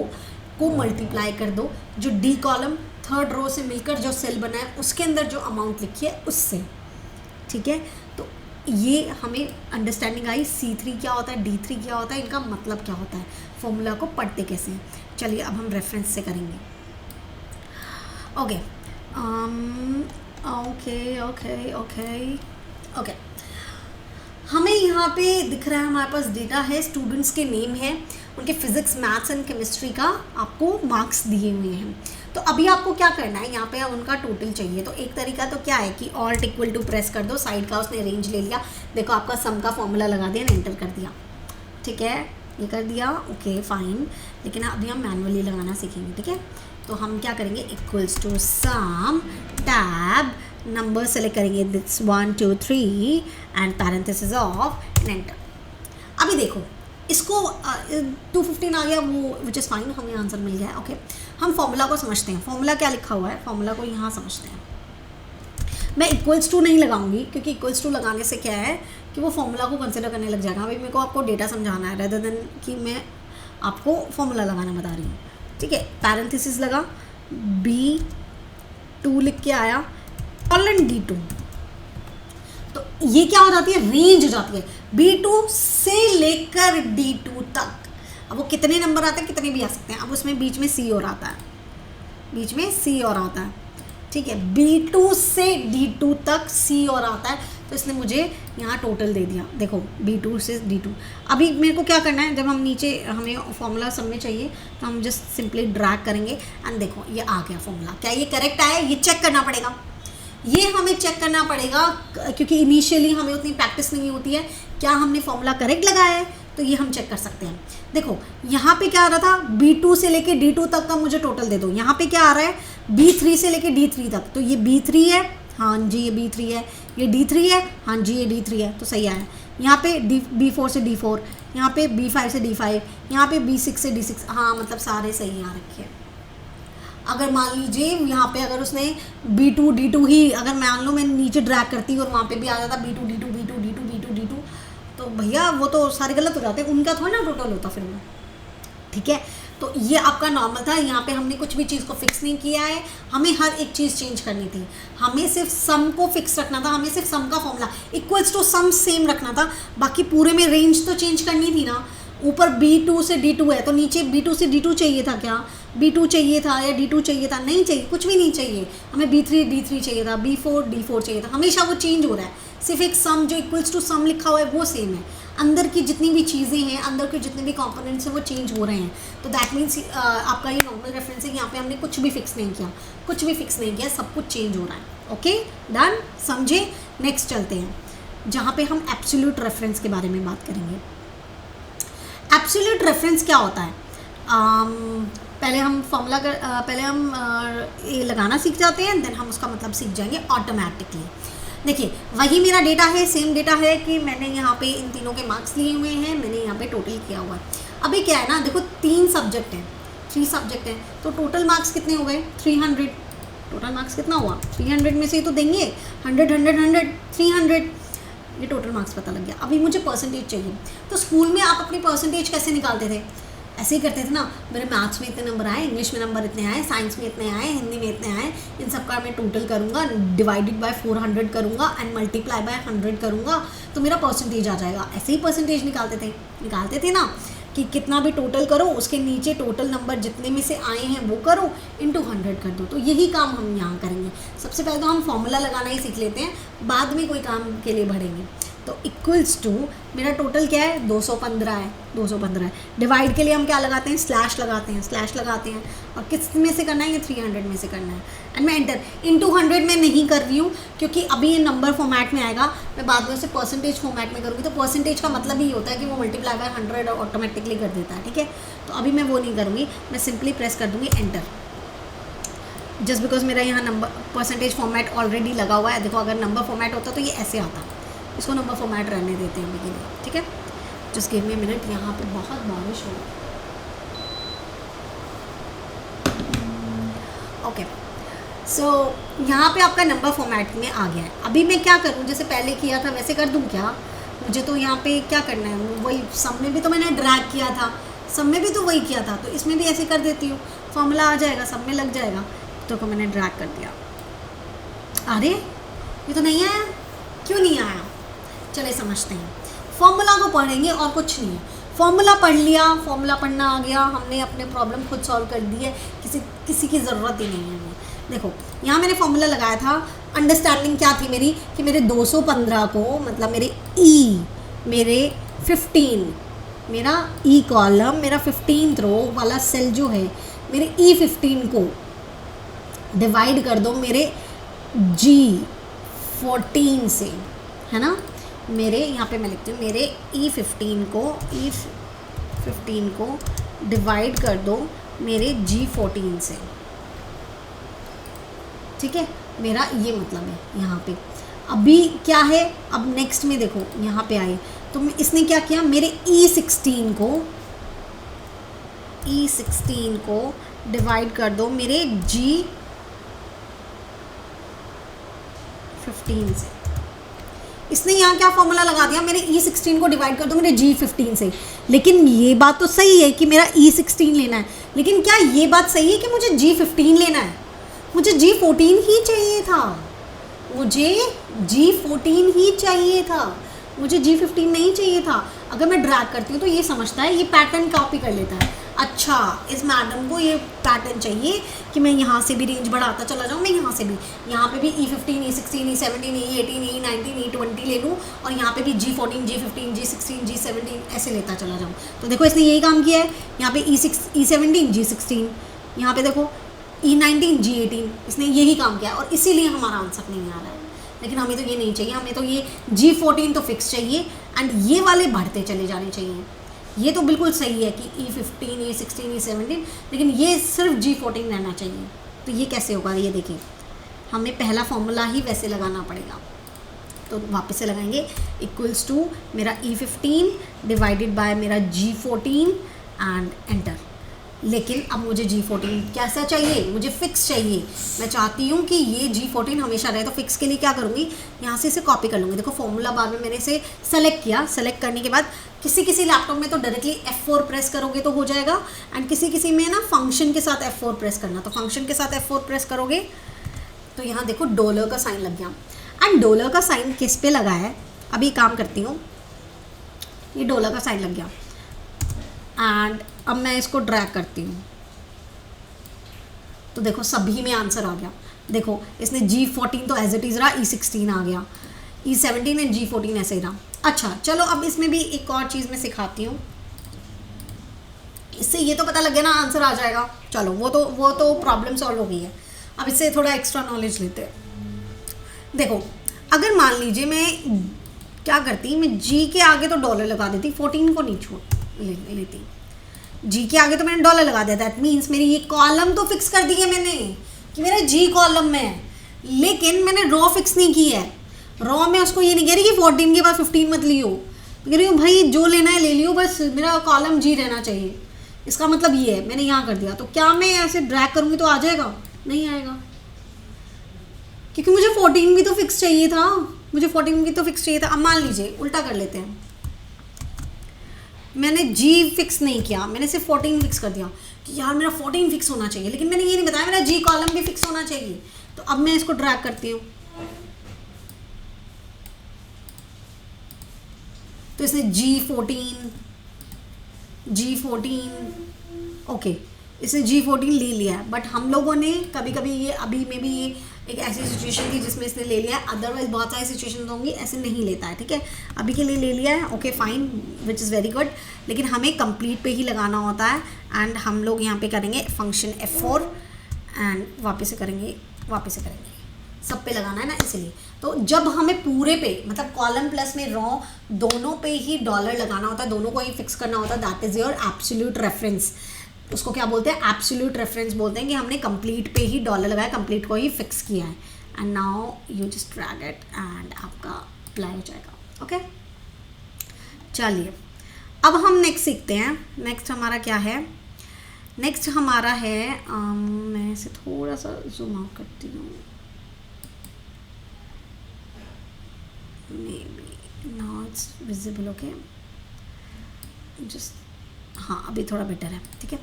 Speaker 1: को मल्टीप्लाई कर दो जो D कॉलम 3rd रो से मिलकर जो सेल बना है उसके अंदर जो अमाउंट लिखी है उससे, ठीक है। तो ये हमें अंडरस्टैंडिंग आई, C3 क्या होता है, D3 क्या होता है, इनका मतलब क्या होता है, फॉर्मूला को पढ़ते कैसे हैं। चलिए अब हम रेफरेंस से करेंगे। Okay okay okay okay okay, हमें यहाँ पे दिख रहा है, हमारे पास डेटा है, स्टूडेंट्स के नेम है, उनके फिजिक्स मैथ्स एंड केमिस्ट्री का आपको मार्क्स दिए हुए हैं। तो अभी आपको क्या करना है, यहाँ पे उनका टोटल चाहिए। तो एक तरीका तो क्या है कि ऑल्ट इक्वल टू प्रेस कर दो, साइड का उसने रेंज ले लिया, देखो आपका सम का फॉर्मूला लगा दिया, एंटर कर दिया, ठीक है, ये कर दिया, ओके फाइन। लेकिन अभी हम मैनुअली लगाना सीखेंगे, ठीक है। तो हम क्या करेंगे, equals to sum tab number select करेंगे, this 1 2 3 and parenthesis of enter. अभी देखो इसको 215 आ गया वो, विच इज़ फाइन, हमें आंसर मिल गया है। ओके, हम फॉर्मूला को समझते हैं, फॉर्मूला क्या लिखा हुआ है, फॉर्मूला को यहाँ समझते हैं। मैं इक्वल्स टू नहीं लगाऊंगी क्योंकि इक्वल्स टू लगाने से क्या है कि वो फॉर्मूला को कंसिडर करने लग जाएगा। अभी मेरे को आपको डेटा समझाना है रेदर देन कि मैं आपको फॉर्मूला लगाना बता रही हूँ, ठीक है। पैरेंथेसिस लगा, B2 लिख के आया, कॉलन D2, तो ये क्या हो जाती है, रेंज हो जाती है B2 से लेकर D2 तक। अब वो कितने नंबर आते हैं, कितने भी आ सकते हैं। अब उसमें बीच में C और आता है, बीच में C और आता है, ठीक है। B2 से D2 तक C और आता है, तो इसने मुझे यहाँ टोटल दे दिया। देखो B2 से D2। अभी मेरे को क्या करना है, जब हम नीचे हमें फॉर्मूला सब में चाहिए तो हम जस्ट सिंपली ड्रैग करेंगे एंड देखो ये आ गया फॉर्मूला। क्या ये करेक्ट आया, ये चेक करना पड़ेगा, ये हमें चेक करना पड़ेगा क्योंकि इनिशियली हमें उतनी प्रैक्टिस नहीं होती है। क्या हमने फॉर्मूला करेक्ट लगाया है, तो ये हम चेक कर सकते हैं। देखो यहाँ पे क्या आ रहा था, B2 से लेके D2 तक का मुझे टोटल दे दो। यहाँ पे क्या आ रहा है, B3 से लेके D3 तक, तो ये B3 है, हाँ जी ये B3 है, ये D3 है, हाँ जी ये D3 है, तो सही आया। यहाँ पे B4 से D4, यहाँ पे B5 से D5, यहाँ पे B6 से D6, हाँ मतलब सारे सही आ रखे हैं। अगर मान लीजिए यहाँ पे अगर उसने B2 D2 ही, अगर मान लो मैं नीचे ड्रैग करती और वहाँ पे भी आ जाता B2 D2 B2 D2 B2 D2, तो भैया वो तो सारे गलत हो जाते, उनका थोड़ा ना टोटल होता फिर वो। ठीक है, तो ये आपका नॉर्मल था। यहाँ पे हमने कुछ भी चीज़ को फिक्स नहीं किया है, हमें हर एक चीज़ चेंज करनी थी। हमें सिर्फ सम को फिक्स रखना था, हमें सिर्फ सम का formula equals to sum same रखना था, बाकी पूरे में रेंज तो चेंज करनी थी ना। ऊपर B2 से D2 है तो नीचे B2 से D2 चाहिए था, क्या B2 चाहिए था या D2 चाहिए था, नहीं चाहिए, कुछ भी नहीं चाहिए हमें। B3 D3 चाहिए था, B4 D4 चाहिए था, हमेशा वो चेंज हो रहा है। सिर्फ एक सम जो इक्वल्स टू सम लिखा हुआ है वो सेम है, अंदर की जितनी भी चीज़ें हैं, अंदर के जितने भी कंपोनेंट्स हैं वो चेंज हो रहे हैं। तो दैट मीन्स आपका ये नॉर्मल रेफरेंस है, यहाँ पे हमने कुछ भी फिक्स नहीं किया, कुछ भी फिक्स नहीं किया, सब कुछ चेंज हो रहा है। ओके डन, समझे। नेक्स्ट चलते हैं जहाँ पे हम एब्सोल्यूट रेफरेंस के बारे में बात करेंगे। एब्सोल्यूट रेफरेंस क्या होता है, पहले हम फॉर्मूला पहले हम ये लगाना सीख जाते हैं, देन हम उसका मतलब सीख जाएंगे ऑटोमेटिकली। देखिए वही मेरा डेटा है, सेम डेटा है कि मैंने यहाँ पे इन तीनों के मार्क्स लिए हुए हैं, मैंने यहाँ पे टोटल किया हुआ है। अभी क्या है ना, देखो 3 सब्जेक्ट हैं, 3 सब्जेक्ट हैं, तो टोटल मार्क्स कितने हो गए 300। टोटल मार्क्स कितना हुआ 300 में से ही तो देंगे 100 100 100 300, ये टोटल मार्क्स पता लग गया। अभी मुझे परसेंटेज चाहिए, तो स्कूल में आप अपनी परसेंटेज कैसे निकालते थे, ऐसे ही करते थे ना, मेरे मैथ्स में इतने नंबर आए, इंग्लिश में नंबर इतने आए, साइंस में इतने आए, हिंदी में इतने आए, इन सब का मैं टोटल करूँगा, डिवाइडेड बाय 400 करूँगा एंड मल्टीप्लाई बाय 100 करूँगा, तो मेरा परसेंटेज आ जाएगा। ऐसे ही परसेंटेज निकालते थे ना, कि कितना भी टोटल करो उसके नीचे टोटल नंबर जितने में से आए हैं वो करो, इंटू 100 कर दो। तो यही काम हम यहाँ करेंगे। सबसे पहले तो हम फॉर्मूला लगाना ही सीख लेते हैं, बाद में कोई काम के लिए बढ़ेंगे। तो इक्वल्स टू मेरा टोटल क्या है 215 है, 215 है। डिवाइड के लिए हम क्या लगाते हैं, स्लैश लगाते हैं और किस में से करना है, ये 300 में से करना है। एंड मैं एंटर, इंटू 100 में नहीं कर रही हूँ क्योंकि अभी ये नंबर फॉर्मेट में आएगा, मैं बाद में उसे परसेंटेज फॉर्मेट में करूँगी। तो परसेंटेज का मतलब ही होता है कि वो मल्टीप्लाई बाय 100 ऑटोमेटिकली कर देता है। ठीक है, तो अभी मैं वो नहीं करूँगी, मैं सिंपली प्रेस कर दूँगी एंटर, जस्ट बिकॉज मेरा यहाँ नंबर परसेंटेज फॉर्मेट ऑलरेडी लगा हुआ है। देखो अगर नंबर फॉर्मेट होता तो ये ऐसे आता, इसको नंबर फॉर्मेट रहने देते हैं अभी के लिए। ठीक है, just give me a minute, यहाँ पे बहुत बारिश हो। ओके, सो यहाँ पे आपका नंबर फॉर्मेट में आ गया है। अभी मैं क्या करूँ, जैसे पहले किया था वैसे कर दूँ क्या, मुझे तो यहाँ पे क्या करना है, वही सब में भी तो मैंने ड्रैग किया था, सब में भी तो वही किया था, तो इसमें भी ऐसे कर देती हूँ, फॉर्मूला आ जाएगा, सब में लग जाएगा। तो को मैंने ड्रैग कर दिया, अरे ये तो नहीं आया, क्यों नहीं आया, चले समझते हैं। फॉर्मूला को पढ़ेंगे और कुछ नहीं है, फॉर्मूला पढ़ लिया, फॉर्मूला पढ़ना आ गया, हमने अपने प्रॉब्लम खुद सॉल्व कर दी है, किसी की ज़रूरत ही नहीं है हमें। देखो यहाँ मैंने फॉर्मूला लगाया था, अंडरस्टैंडिंग क्या थी मेरी कि मेरे 215 को, मतलब मेरे मेरे 15, मेरा ई कॉलम, मेरा 15th रो वाला सेल जो है, मेरे E15 को डिवाइड कर दो मेरे G14 से, है ना। मेरे यहाँ पे मैं लिखती हूँ, मेरे E15 को डिवाइड कर दो मेरे G14 से। ठीक है, मेरा ये मतलब है यहाँ पे। अभी क्या है, अब नेक्स्ट में देखो यहाँ पे आए तो इसने क्या किया, मेरे E16 को डिवाइड कर दो मेरे G15 से। इसने यहाँ क्या फॉर्मूला लगा दिया, मेरे E16 को डिवाइड कर दो मेरे G15 से। लेकिन ये बात तो सही है कि मेरा E16 लेना है, लेकिन क्या ये बात सही है कि मुझे G15 लेना है? मुझे G14 ही चाहिए था, मुझे G14 ही चाहिए था, मुझे G15 नहीं चाहिए था। अगर मैं ड्रैग करती हूँ तो ये समझता है, ये पैटर्न कॉपी कर लेता है। अच्छा, इस मैडम को ये पैटर्न चाहिए कि मैं यहाँ से भी रेंज बढ़ाता चला जाऊँ, मैं यहाँ से भी, यहाँ पे भी E15, E16, E17, E18, E19, E20 ले लूँ और यहाँ पे भी G14, G15, G16, G17 ऐसे लेता चला जाऊँ। तो देखो इसने यही काम किया है, यहाँ पे E17, G16, यहाँ पे देखो E19, G18, इसने यही काम किया है और इसीलिए हमारा आंसर नहीं आ रहा है। लेकिन हमें तो ये नहीं चाहिए, हमें तो ये G14 तो फिक्स चाहिए एंड ये वाले बढ़ते चले जाने चाहिए। ये तो बिल्कुल सही है कि E15, E16, E17, लेकिन ये सिर्फ G14 रहना चाहिए। तो ये कैसे होगा, ये देखिए, हमें पहला फॉर्मूला ही वैसे लगाना पड़ेगा। तो वापस से लगाएंगे, इक्वल्स टू मेरा E15 डिवाइडेड बाय मेरा G14 एंड एंटर। लेकिन अब मुझे G14 कैसा चाहिए, मुझे फिक्स चाहिए। मैं चाहती हूँ कि ये G14 हमेशा रहे, तो फिक्स के लिए क्या करूँगी, यहाँ से इसे कॉपी कर लूँगी। देखो फॉर्मूला बार में मैंने इसे सेलेक्ट किया, सेलेक्ट करने के बाद किसी लैपटॉप में तो डायरेक्टली F4 प्रेस करोगे तो हो जाएगा एंड किसी में ना फंक्शन के साथ F4 प्रेस करना। तो फंक्शन के साथ F4 प्रेस करोगे तो यहाँ देखो डॉलर का साइन लग गया एंड डॉलर का साइन किस पे लगा है, अभी काम करती हूँ, ये डॉलर का साइन लग गया एंड अब मैं इसको ड्रैग करती हूँ तो देखो सभी में आंसर आ गया। देखो इसने G14 तो एज इट इज़ रहा, E16 आ गया, E17 एंड G14 ऐसे ही रहा। अच्छा चलो अब इसमें भी एक और चीज़ मैं सिखाती हूँ, इससे ये तो पता लग गया ना आंसर आ जाएगा। चलो वो तो प्रॉब्लम सॉल्व हो गई है। अब इससे थोड़ा एक्स्ट्रा नॉलेज लेते हैं। देखो अगर मान लीजिए मैं क्या करती, मैं G के आगे तो डॉलर लगा देती, 14 को नहीं छोड़ लेती, G के आगे तो मैंने डॉलर लगा दिया। दैट मीन्स मेरी ये कॉलम तो फिक्स कर दी है मैंने कि मेरा G कॉलम में है, लेकिन मैंने रॉ फिक्स नहीं की है। रॉ में उसको ये नहीं कह रही कि 14 के बाद 15 मत लियो, कह रही हूँ भाई जो लेना है ले लियो, बस मेरा कॉलम G रहना चाहिए। इसका मतलब ये है, मैंने यहाँ कर दिया। तो क्या मैं ऐसे ड्रैग करूँगी तो आ जाएगा? नहीं आएगा, क्योंकि मुझे 14 भी तो फिक्स चाहिए था, मुझे 14 भी तो फिक्स चाहिए था। अब मान लीजिए उल्टा कर लेते हैं, मैंने G फिक्स नहीं किया, मैंने सिर्फ 14 फिक्स कर दिया कि यार मेरा 14 फिक्स होना चाहिए, लेकिन मैंने ये नहीं बताया मेरा G कॉलम भी फिक्स होना चाहिए। तो अब मैं इसको ड्रैग करती हूँ तो इसने G14 ओके, इसने G14 ले लिया है। बट हम लोगों ने कभी कभी ये अभी में भी ये एक ऐसी सिचुएशन थी जिसमें इसने ले लिया है, अदरवाइज बहुत सारी सिचुएशन होंगी ऐसे नहीं लेता है। ठीक है, अभी के लिए ले लिया है, okay fine, which is very good. लेकिन हमें कंप्लीट पे ही लगाना होता है एंड हम लोग यहाँ पे करेंगे फंक्शन F4 एंड वापस से करेंगे सब पे लगाना है ना, इसलिए। तो जब हमें पूरे पे मतलब कॉलम प्लस में रॉ दोनों पे ही डॉलर लगाना होता है, दोनों को ही फिक्स करना होता है, that is your absolute reference. उसको क्या बोलते हैं? एब्सोल्यूट रेफरेंस बोलते हैं कि हमने कंप्लीट पे ही डॉलर लगाया, कंप्लीट को ही फिक्स किया है। And now you just drag it and आपका अप्लाई हो जाएगा। ओके चलिए अब हम नेक्स्ट सीखते हैं। नेक्स्ट हमारा क्या है? नेक्स्ट हमारा है मैं इसे थोड़ा सा जूम आउट करती हूँ, maybe now it's visible, okay, just हाँ अभी थोड़ा बेटर है। ठीक है,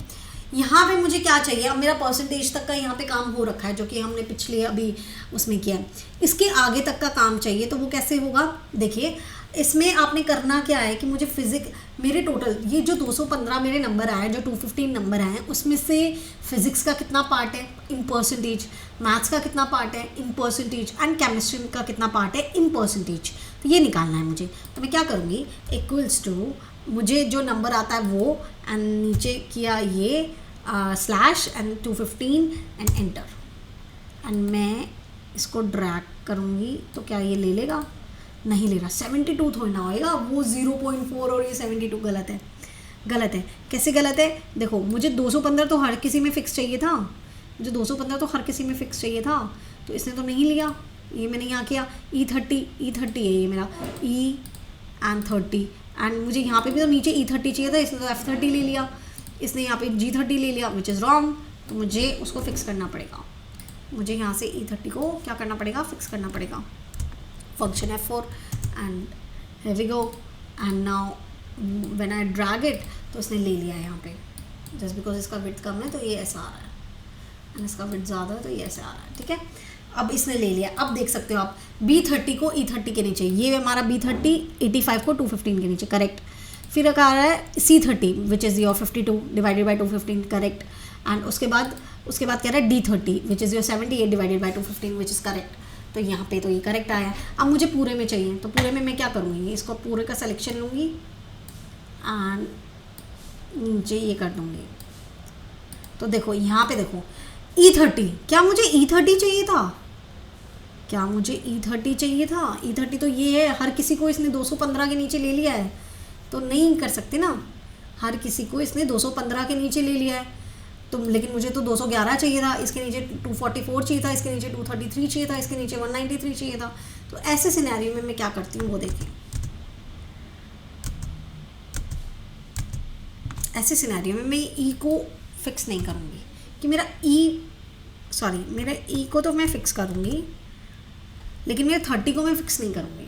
Speaker 1: यहाँ पे मुझे क्या चाहिए? अब मेरा परसेंटेज तक का यहाँ पे काम हो रखा है जो कि हमने पिछले अभी उसमें किया है, इसके आगे तक का काम चाहिए। तो वो कैसे होगा? देखिए इसमें आपने करना क्या है कि मुझे मेरे टोटल ये जो 215 मेरे नंबर आए, जो 215 नंबर आए हैं, उसमें से फिज़िक्स का कितना पार्ट है इन परसेंटेज, मैथ्स का कितना पार्ट है इन परसेंटेज एंड केमिस्ट्री का कितना पार्ट है इन परसेंटेज, तो ये निकालना है मुझे। तो मैं क्या करूँगी, इक्वल्स टू मुझे जो नंबर आता है वो एंड नीचे किया ये slash and 215 and enter and मैं इसको ड्रैग करूँगी। तो क्या ये ले लेगा? नहीं ले रहा। 72 थोड़ी ना होएगा, वो 0.4 और ये 72 गलत है। गलत है, कैसे गलत है? देखो मुझे 215 तो हर किसी में फ़िक्स चाहिए था, मुझे 215 तो हर किसी में फ़िक्स चाहिए था, तो इसने तो नहीं लिया। ये मैंने यहाँ किया E30 है ये मेरा E एंड 30 एंड मुझे यहाँ पे भी तो नीचे E30 चाहिए था, इसने तो F30 ले लिया, इसने यहाँ पे G30 ले लिया, विच इज़ रॉन्ग। तो मुझे उसको फिक्स करना पड़ेगा, मुझे यहाँ से E30 को क्या करना पड़ेगा? फिक्स करना पड़ेगा। Function F4 and here we go and now when I drag it तो इसने ले लिया है यहाँ पे, जस्ट बिकॉज इसका विड्थ कम है तो ये ऐसा आ रहा है एंड इसका विड्थ ज़्यादा है तो ये ऐसे आ रहा है। ठीक है, अब इसने ले लिया। अब देख सकते हो आप B30 को E30 के नीचे, ये हमारा B30 85 को 215 के नीचे, करेक्ट। फिर एक आ रहा है C30 which is your 52 divided by 215 correct. And उसके बाद कह रहा है D30 which is your 78 divided by 215 which is correct. तो यहाँ पे तो ये करेक्ट आया। अब मुझे पूरे में चाहिए, तो पूरे में मैं क्या करूँगी, इसको पूरे का सिलेक्शन लूँगी एंड नीचे ये कर दूँगी। तो देखो यहाँ पे देखो E30, क्या मुझे E30 चाहिए था, क्या मुझे E30 चाहिए था? E30 तो ये है, हर किसी को इसने 215 के नीचे ले लिया है, तो नहीं कर सकते ना, हर किसी को इसने 215 के नीचे ले लिया है। तो लेकिन मुझे तो 211 चाहिए था, इसके नीचे 244 चाहिए था, इसके नीचे 233 चाहिए था, इसके नीचे 193 चाहिए था। तो ऐसे सिनेरियो में मैं क्या करती हूँ वो देखिए। ऐसे सिनेरियो में मैं ई को फिक्स नहीं करूँगी कि मेरा मेरा ई को तो मैं फिक्स करूँगी, लेकिन मेरे 30 को मैं फिक्स नहीं करूँगी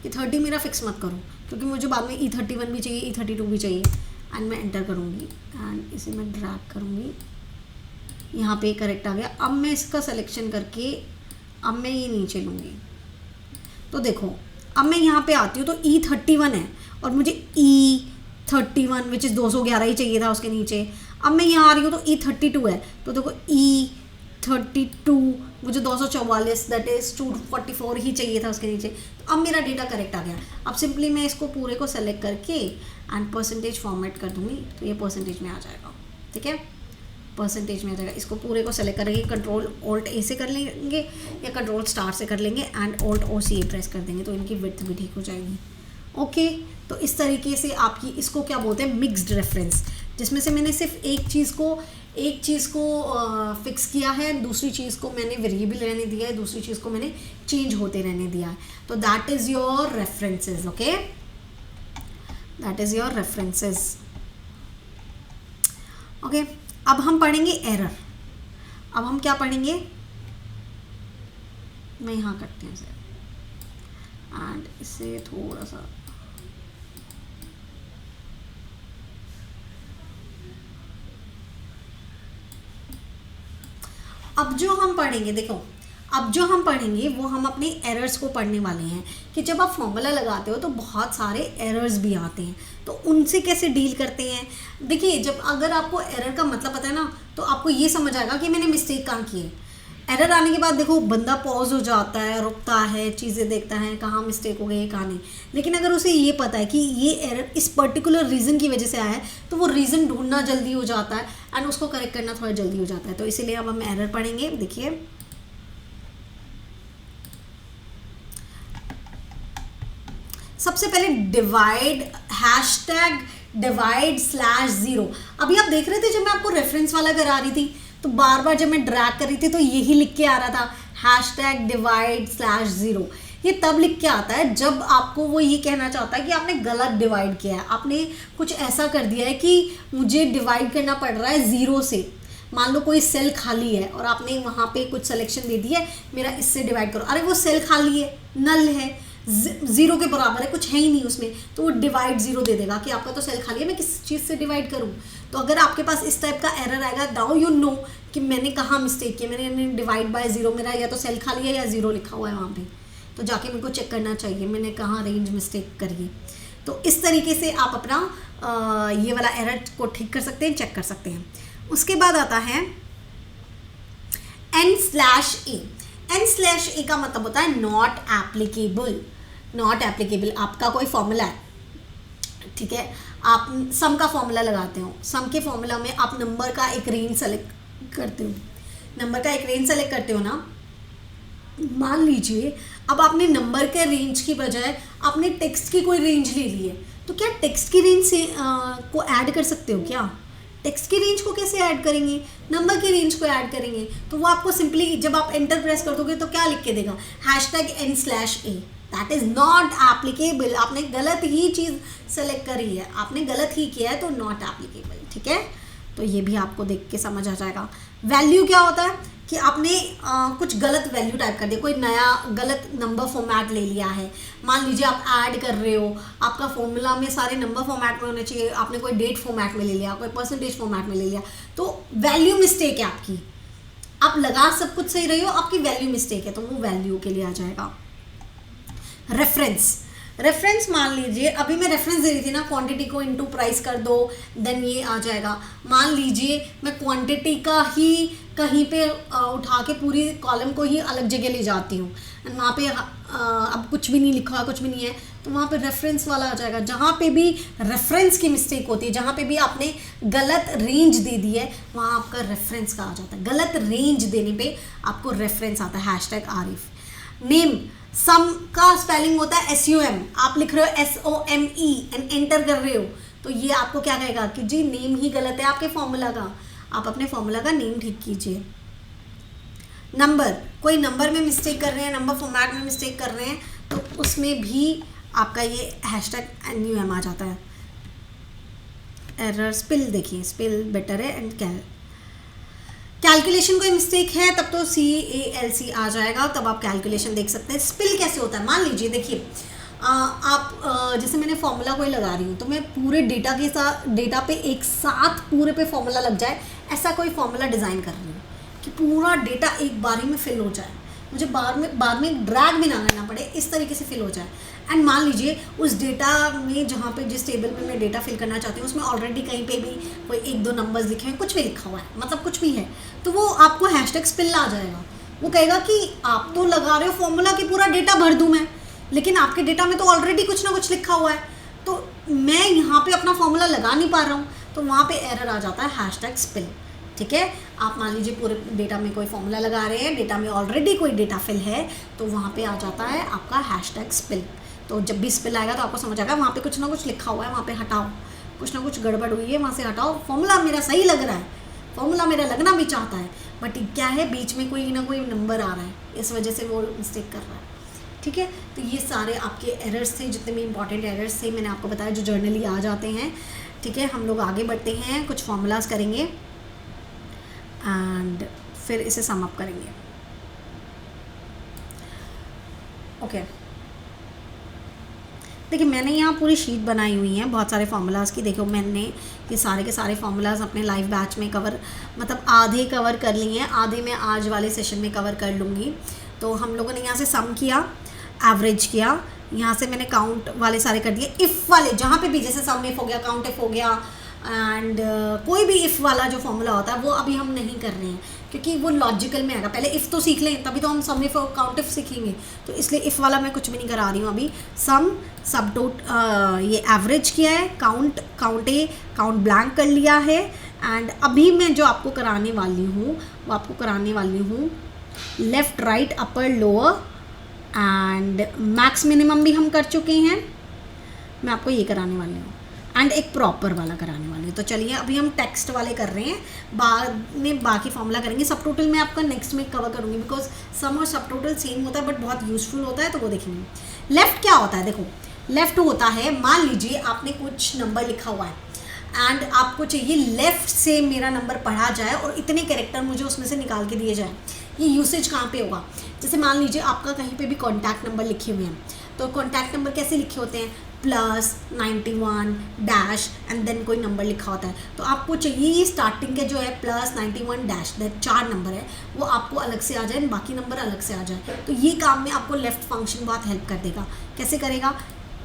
Speaker 1: कि 30 मेरा फिक्स मत करो, क्योंकि मुझे बाद में E31 भी चाहिए, E32 भी चाहिए। एंड मैं एंटर करूँगी एंड इसे मैं ड्रैग करूँगी, यहाँ पे करेक्ट आ गया। अब मैं इसका सिलेक्शन करके अब मैं ये नीचे लूँगी। तो देखो अब मैं यहाँ पे आती हूँ तो E31 है और मुझे E31 विच इज़ 211 ही चाहिए था उसके नीचे। अब मैं यहाँ आ रही हूँ तो E32 है, तो देखो E32 मुझे 244 दैट इज़ 244 ही चाहिए था उसके नीचे। तो अब मेरा डेटा करेक्ट आ गया। अब सिंपली मैं इसको पूरे को सेलेक्ट करके एंड परसेंटेज फॉर्मेट कर दूँगी, तो ये परसेंटेज में आ जाएगा। ठीक है, परसेंटेज में आ जाएगा। इसको पूरे को सेलेक्ट करेंगे, Ctrl+Alt+A से कर लेंगे या Ctrl* से कर लेंगे एंड Alt+C प्रेस कर देंगे, तो इनकी विड्थ भी ठीक हो जाएगी। ओके, तो इस तरीके से आपकी इसको क्या बोलते हैं, मिक्स्ड रेफरेंस, जिसमें से मैंने सिर्फ एक चीज़ को फिक्स किया है, दूसरी चीज़ को मैंने वेरिएबल रहने दिया है, दूसरी चीज़ को मैंने चेंज होते रहने दिया है। तो that is your references. Okay, that is your references. Okay, अब हम पढ़ेंगे एरर। अब हम क्या पढ़ेंगे, मैं यहाँ करती हूँ इसे एंड इसे थोड़ा सा अब जो हम पढ़ेंगे, देखो अब जो हम पढ़ेंगे वो हम अपने एरर्स को पढ़ने वाले हैं कि जब आप फॉर्मूला लगाते हो तो बहुत सारे एरर्स भी आते हैं, तो उनसे कैसे डील करते हैं। देखिए, जब अगर आपको एरर का मतलब पता है ना, तो आपको ये समझ आएगा कि मैंने मिस्टेक कहाँ की है। एरर आने के बाद देखो बंदा पॉज हो जाता है, रुकता है, चीज़ें देखता है, कहाँ मिस्टेक हो गई कहाँ नहीं। लेकिन अगर उसे ये पता है कि ये एरर इस पर्टिकुलर रीज़न की वजह से आया है, तो वो रीज़न ढूंढना जल्दी हो जाता है एंड उसको करेक्ट करना थोड़ा जल्दी हो जाता है। तो इसीलिए अब हम एरर पढ़ेंगे। देखिए, सबसे पहले #divide/0। अभी आप देख रहे थे जब मैं आपको रेफरेंस वाला करा रही थी, तो बार बार जब मैं ड्रैग कर रही थी तो यही लिख के आ रहा था #divide/0। ये तब लिख के आता है जब आपको वो ये कहना चाहता है कि आपने गलत डिवाइड किया है, आपने कुछ ऐसा कर दिया है कि मुझे डिवाइड करना पड़ रहा है 0 से। मान लो कोई सेल खाली है और आपने वहाँ पे कुछ सिलेक्शन दे दी है, मेरा इससे डिवाइड करो, अरे वो सेल खाली है, नल है, 0 के बराबर है, कुछ है ही नहीं उसमें, तो वो डिवाइड 0 दे देगा कि आपका तो सेल खाली है, मैं किस चीज़ से डिवाइड करूँ। तो अगर आपके पास इस टाइप का एरर आएगा, नाउ यू नो कि मैंने कहाँ मिस्टेक किया, मैंने डिवाइड बाय 0, मेरा या तो सेल खाली है या 0 लिखा हुआ है वहाँ पे, तो जाके मेरे को चेक करना चाहिए मैंने कहाँ रेंज मिस्टेक करी है। तो इस तरीके से आप अपना ये वाला एरर को ठीक कर सकते हैं, चेक कर सकते हैं। उसके बाद आता है n/a। n/a का मतलब होता है नॉट एप्लीकेबल। नॉट एप्लीकेबल, आपका कोई फॉर्मूला है, ठीक है, आप सम का फॉर्मूला लगाते हो, सम के फॉर्मूला में आप नंबर का एक रेंज सेलेक्ट करते हो, नंबर का एक रेंज सेलेक्ट करते हो ना। मान लीजिए अब आपने नंबर के रेंज की बजाय आपने टेक्स्ट की कोई रेंज ले ली है, तो क्या टेक्स्ट की रेंज से को ऐड कर सकते हो क्या? टेक्स्ट की रेंज को कैसे ऐड करेंगे? नंबर की रेंज को ऐड करेंगे। तो वो आपको सिंपली जब आप एंटर प्रेस कर दोगे तो क्या लिख के देगा, #n/a। That is not applicable. आपने गलत ही चीज़ सेलेक्ट करी है, आपने गलत ही किया है, तो नॉट एप्लीकेबल। ठीक है, तो ये भी आपको देख के समझ आ जाएगा। वैल्यू क्या होता है कि आपने कुछ गलत वैल्यू टाइप कर दिया, कोई नया गलत नंबर फॉर्मेट ले लिया है। मान लीजिए आप ऐड कर रहे हो, आपका फॉर्मूला में सारे नंबर फॉर्मेट में होने चाहिए, आपने कोई डेट फॉर्मेट में ले लिया, कोई परसेंटेज फॉर्मेट में ले लिया, तो वैल्यू मिस्टेक है आपकी। आप लगा सब कुछ सही रही हो, आपकी वैल्यू मिस्टेक है, तो वो वैल्यू के लिए आ जाएगा। रेफरेंस, रेफरेंस मान लीजिए अभी मैं रेफरेंस दे रही थी ना, क्वांटिटी को इनटू प्राइस कर दो देन ये आ जाएगा। मान लीजिए मैं क्वांटिटी का ही कहीं पे उठा के पूरी कॉलम को ही अलग जगह ले जाती हूँ, वहाँ पे अब कुछ भी नहीं लिखा हुआ, कुछ भी नहीं है, तो वहाँ पे रेफरेंस वाला आ जाएगा। जहाँ पे भी रेफरेंस की मिस्टेक होती है, जहाँ पे भी आपने गलत रेंज दे दी है, वहाँ आपका रेफरेंस का आ जाता है। गलत रेंज देने पे आपको रेफरेंस आता है। हैशटैग आरिफ। नेम, सम का स्पेलिंग होता है SUM, आप लिख रहे हो SOME एंड एंटर कर रहे हो, तो ये आपको क्या कहेगा कि जी नेम ही गलत है आपके फॉर्मूला का, आप अपने फॉर्मूला का नेम ठीक कीजिए। नंबर, कोई नंबर में मिस्टेक कर रहे हैं, नंबर फॉर्मेट में मिस्टेक कर रहे हैं, तो उसमें भी आपका ये हैशटैग NUM आ जाता है। एरर, स्पिल देखिए, स्पिल बेटर है एंड कैलकुलेशन कोई मिस्टेक है तब तो CALC आ जाएगा, तब आप कैलकुलेशन देख सकते हैं। स्पिल कैसे होता है, मान लीजिए देखिए आप जैसे मैंने फॉर्मूला कोई लगा रही हूँ, तो मैं पूरे डेटा के साथ, डेटा पे एक साथ पूरे पे फॉर्मूला लग जाए, ऐसा कोई फॉर्मूला डिज़ाइन कर रही हूँ कि पूरा डेटा एक बारी में फिल हो जाए, मुझे बाद में ड्रैग भी ना करना पड़े, इस तरीके से फिल हो जाए। एंड मान लीजिए उस डेटा में, जहाँ पे जिस टेबल में मैं डेटा फिल करना चाहती हूँ, उसमें ऑलरेडी कहीं पे भी कोई 1-2 नंबर्स लिखे हैं, कुछ भी लिखा हुआ है, मतलब कुछ भी है, तो वो आपको हैशटैग स्पिल आ जाएगा। वो कहेगा कि आप तो लगा रहे हो फॉर्मूला कि पूरा डेटा भर दूँ मैं, लेकिन आपके डेटा में तो ऑलरेडी कुछ ना कुछ लिखा हुआ है, तो मैं यहाँ पे अपना फॉर्मूला लगा नहीं पा रहा हूँ, तो वहाँ पे एरर आ जाता है हैशटैग स्पिल। ठीक है, आप मान लीजिए पूरे डेटा में कोई फॉर्मूला लगा रहे हैं, डेटा में ऑलरेडी कोई डेटा फिल है, तो वहाँ पे आ जाता है आपका हैशटैग स्पिल। तो जब भी स्पिल आएगा तो आपको समझ आएगा वहाँ पे कुछ ना कुछ लिखा हुआ है, वहाँ पे हटाओ, कुछ ना कुछ गड़बड़ हुई है, वहाँ से हटाओ। फॉर्मूला मेरा सही लग रहा है, फॉर्मूला मेरा लगना भी चाहता है, बट क्या है बीच में कोई ना कोई नंबर आ रहा है, इस वजह से वो मिस्टेक कर रहा है। ठीक है, तो ये सारे आपके एरर्स थे, जितने भी इंपॉर्टेंट एरर्स थे मैंने आपको बताया, जो जर्नली आ जाते हैं। ठीक है, हम लोग आगे बढ़ते हैं, कुछ फॉर्मूलाज करेंगे एंड फिर इसे सम अप करेंगे। ओके, देखिए मैंने यहाँ पूरी शीट बनाई हुई है बहुत सारे फार्मूलाज़ की। देखो मैंने ये सारे के सारे फार्मूलाज़ अपने लाइव बैच में कवर, मतलब आधे कवर कर लिए हैं, आधे मैं आज वाले सेशन में कवर कर लूँगी। तो हम लोगों ने यहाँ से सम किया, एवरेज किया, यहाँ से मैंने काउंट वाले सारे कर दिए। इफ़ वाले जहाँ पे भी, जैसे सम इफ़ हो गया, काउंट इफ़ हो गया, एंड कोई भी इफ़ वाला जो फॉर्मूला होता है वो अभी हम नहीं कर रहे हैं, क्योंकि वो लॉजिकल में आएगा। पहले इफ़ तो सीख लें, तभी तो हम सम इफ़ और काउंट इफ़ सीखेंगे, तो इसलिए इफ़ वाला मैं कुछ भी नहीं करा रही हूँ अभी। सम, सब ये एवरेज किया है, काउंट ब्लैंक कर लिया है, एंड अभी मैं जो आपको कराने वाली हूँ वो आपको कराने वाली हूँ left, right, upper, lower and max minimum भी हम कर चुके हैं। मैं आपको ये कराने वाली हूँ एंड एक प्रॉपर वाला कराने वाली हूँ। तो चलिए अभी हम टेक्स्ट वाले कर रहे हैं, बाद में बाकी फॉर्मूला करेंगे। सब टोटल मैं आपका नेक्स्ट में कवर करूँगी, बिकॉज सम और सब टोटल सेम होता है बट बहुत यूजफुल होता है, तो वो देखेंगे। लेफ़्ट क्या होता है, देखो लेफ़्ट होता है, मान लीजिए आपने कुछ नंबर लिखा हुआ है एंड आपको चाहिए लेफ़्ट से मेरा नंबर पढ़ा जाए और इतने कैरेक्टर मुझे उसमें से निकाल के दिए जाए। ये यूसेज कहाँ पे होगा, जैसे मान लीजिए आपका कहीं पे भी कॉन्टैक्ट नंबर लिखे हुए हैं, तो कॉन्टैक्ट नंबर कैसे लिखे होते हैं, +91 डैश एंड देन कोई नंबर लिखा होता है। तो आपको चाहिए ये स्टार्टिंग के जो है +91 डैश, 4 नंबर है, वो आपको अलग से आ जाए, बाकी नंबर अलग से आ जाए। तो ये काम में आपको लेफ़्ट फंक्शन बहुत हेल्प कर देगा। कैसे करेगा,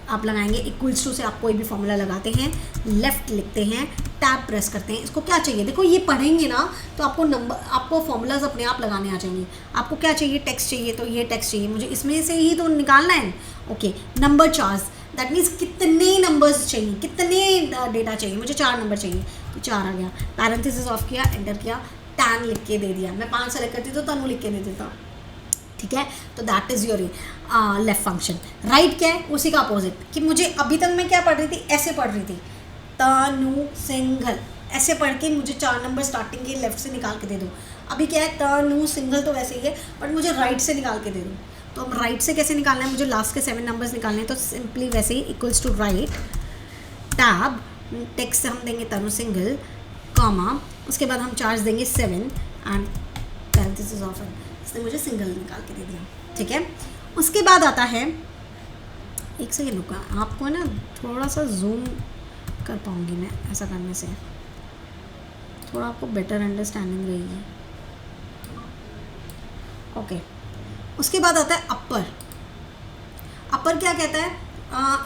Speaker 1: आप लगाएंगे इक्वल्स टू से, आप कोई भी फॉर्मूला लगाते हैं, लेफ़्ट लिखते हैं, टैब प्रेस करते हैं। इसको क्या चाहिए, देखो ये पढ़ेंगे ना तो आपको नंबर, आपको फॉर्मूलाज अपने आप लगाने आ जाएंगे। आपको क्या चाहिए, टेक्स्ट चाहिए, तो ये टेक्स्ट चाहिए मुझे, इसमें से ही तो निकालना है। Okay, number charge, that means कितने नंबर्स चाहिए, कितने डेटा चाहिए, मुझे 4 नंबर चाहिए, तो 4 आ गया। पैरेंथेसिस ऑफ किया, एंटर किया, टैन लिख के दे दिया। मैं 5 सेलेक्ट करती तो तनु लिख के दे देता। ठीक है, तो that is your left function. Right क्या है, उसी का अपोजिट, कि मुझे अभी तक मैं क्या पढ़ रही थी, ऐसे पढ़ रही थी, तनु सिंगल, ऐसे पढ़ के मुझे 4 नंबर स्टार्टिंग के लेफ़्ट से निकाल के दे दो। अभी क्या है, तनु सिंगल तो वैसे ही है, बट मुझे राइट से निकाल के दे दो। तो अब राइट से कैसे निकालना है, मुझे लास्ट के 7 नंबर्स निकालने हैं, तो सिंपली वैसे ही equals to right, tab, text से हम देंगे तनु सिंगल, कॉमा, उसके बाद हम चार्ज देंगे 7 एंड पैरेंथेसिस ऑफ, इसने मुझे सिंगल निकाल के दे दिया। ठीक है, उसके बाद आता है, एक सेकेंड रुका, आपको ना थोड़ा सा जूम कर पाऊँगी मैं, ऐसा करने से थोड़ा आपको बेटर अंडरस्टैंडिंग रहेगी। ओके, उसके बाद आता है अपर। अपर क्या कहता है,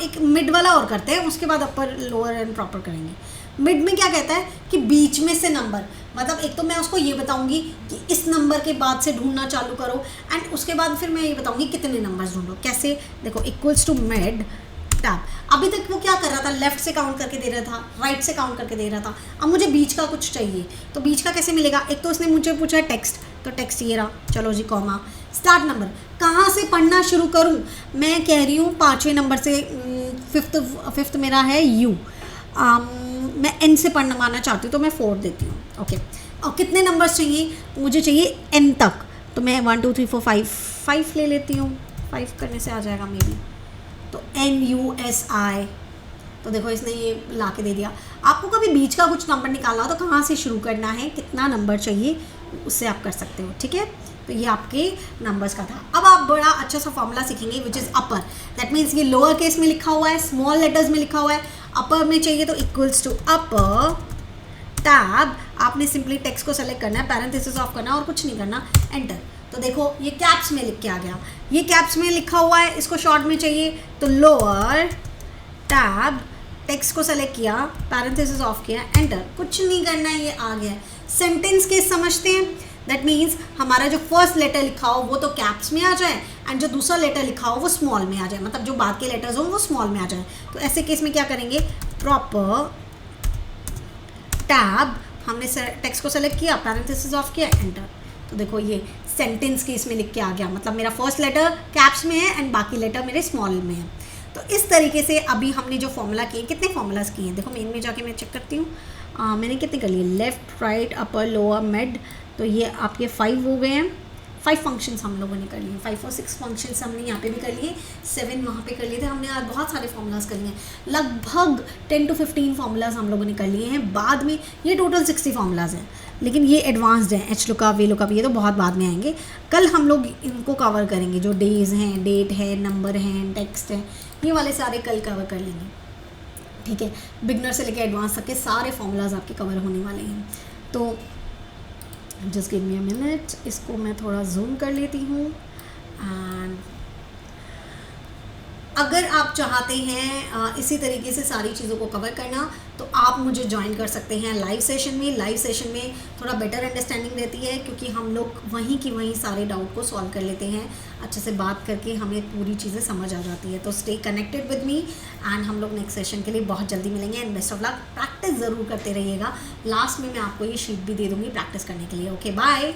Speaker 1: एक मिड वाला और करते हैं, उसके बाद अपर लोअर एंड प्रॉपर करेंगे। मिड में क्या कहता है कि बीच में से नंबर, मतलब एक तो मैं उसको ये बताऊंगी कि इस नंबर के बाद से ढूंढना चालू करो, एंड उसके बाद फिर मैं ये बताऊंगी कितने नंबर्स ढूंढो। कैसे, देखो इक्वल्स टू मिड टैब। अभी तक वो क्या कर रहा था, लेफ्ट से काउंट करके दे रहा था, राइट से काउंट करके दे रहा था। अब मुझे बीच का कुछ चाहिए, तो बीच का कैसे मिलेगा? एक तो उसने मुझे पूछा टेक्स्ट, तो टेक्स्ट ये रहा, चलो जी कॉमा, स्टार्ट नंबर। कहाँ से पढ़ना शुरू करूँ? मैं कह रही हूँ 5वें नंबर से, फिफ्थ मेरा है यू, मैं एन से पढ़ना चाहती हूँ तो मैं 4 देती हूँ। ओके, और कितने नंबर्स चाहिए? मुझे चाहिए एन तक, तो मैं 1 2 3 4 5 ले लेती हूँ। 5 करने से आ जाएगा मे बी, तो NUSI। तो देखो इसने ये ला के दे दिया। आपको कभी बीच का कुछ नंबर निकालना हो तो कहाँ से शुरू करना है, कितना नंबर चाहिए, उससे आप कर सकते हो। ठीक है, तो ये आपके नंबर्स का था। अब आप बड़ा अच्छा सा फॉर्मूला सीखेंगे which is upper. That means ये लोअर केस में लिखा हुआ है, स्मॉल लेटर्स में लिखा हुआ है। अपर में चाहिए तो इक्वल्स टू अपर टैब। आपने सिंपली टेक्स्ट को सेलेक्ट करना है, पैरेंथेसिस ऑफ करना है और कुछ नहीं करना, एंटर। तो देखो ये कैप्स में लिख के आ गया, ये कैप्स में लिखा हुआ है। इसको शॉर्ट में चाहिए तो लोअर टैब, टेक्स्ट को सेलेक्ट किया, पैरेंथेसिस ऑफ किया, एंटर। कुछ नहीं करना है, ये आ गया। सेंटेंस केस समझते हैं। दैट मीन्स हमारा जो फर्स्ट लेटर लिखा हो वो तो कैप्स में आ जाए, एंड जो दूसरा लेटर लिखा हो वो स्मॉल में आ जाए, मतलब जो बाद के लेटर्स हो वो स्मॉल में आ जाए। तो ऐसे केस में क्या करेंगे, प्रॉपर टैब, हमने टेक्स्ट को सेलेक्ट किया, पैरेंथेसिस ऑफ किया, एंटर। तो देखो ये सेंटेंस केस में लिख के आ गया, मतलब मेरा फर्स्ट लेटर कैप्स में है एंड बाकी लेटर मेरे स्मॉल में है। तो इस तरीके से अभी हमने जो फॉर्मूला किए, कितने फॉर्मूलाज किए हैं देखो, मेन में जाके मैं चेक करती हूँ। मैंने कितने कर लिए, left right upper lower mid, तो ये आपके 5 हो गए हैं। 5 फंक्शंस हम लोगों ने कर लिए, 5 और 6 फंक्शंस हमने यहाँ पे भी कर लिए, 7 वहाँ पे कर लिए थे हमने। आज बहुत सारे फॉर्मूलाज कर लिए, लगभग 10 to 15 फॉर्मूलाज हम लोगों ने कर लिए हैं। बाद में ये टोटल 60 फॉर्मूलाज हैं, लेकिन ये एडवांस्ड हैं, एच लुकअप वी लुकअप, ये तो बहुत बाद में आएंगे। कल हम लोग इनको कवर करेंगे, जो डेज हैं, डेट है, नंबर हैं, टेक्स्ट है, ये वाले सारे कल कवर कर लेंगे। ठीक है, बिगनर से लेकर एडवांस तक के सारे फॉर्मूलाज आपके कवर होने वाले हैं। तो just give me a minute, इसको मैं थोड़ा जूम कर लेती हूँ। एंड अगर आप चाहते हैं इसी तरीके से सारी चीज़ों को कवर करना, तो आप मुझे ज्वाइन कर सकते हैं लाइव सेशन में। लाइव सेशन में थोड़ा बेटर अंडरस्टैंडिंग रहती है, क्योंकि हम लोग वहीं की वहीं सारे डाउट को सॉल्व कर लेते हैं। अच्छे से बात करके हमें पूरी चीज़ें समझ आ जाती है। तो stay connected with me, and हम लोग नेक्स्ट सेशन के लिए बहुत जल्दी मिलेंगे। And best of luck, practice ज़रूर करते रहिएगा। लास्ट में मैं आपको ये शीट भी दे दूँगी प्रैक्टिस करने के लिए। Okay, bye.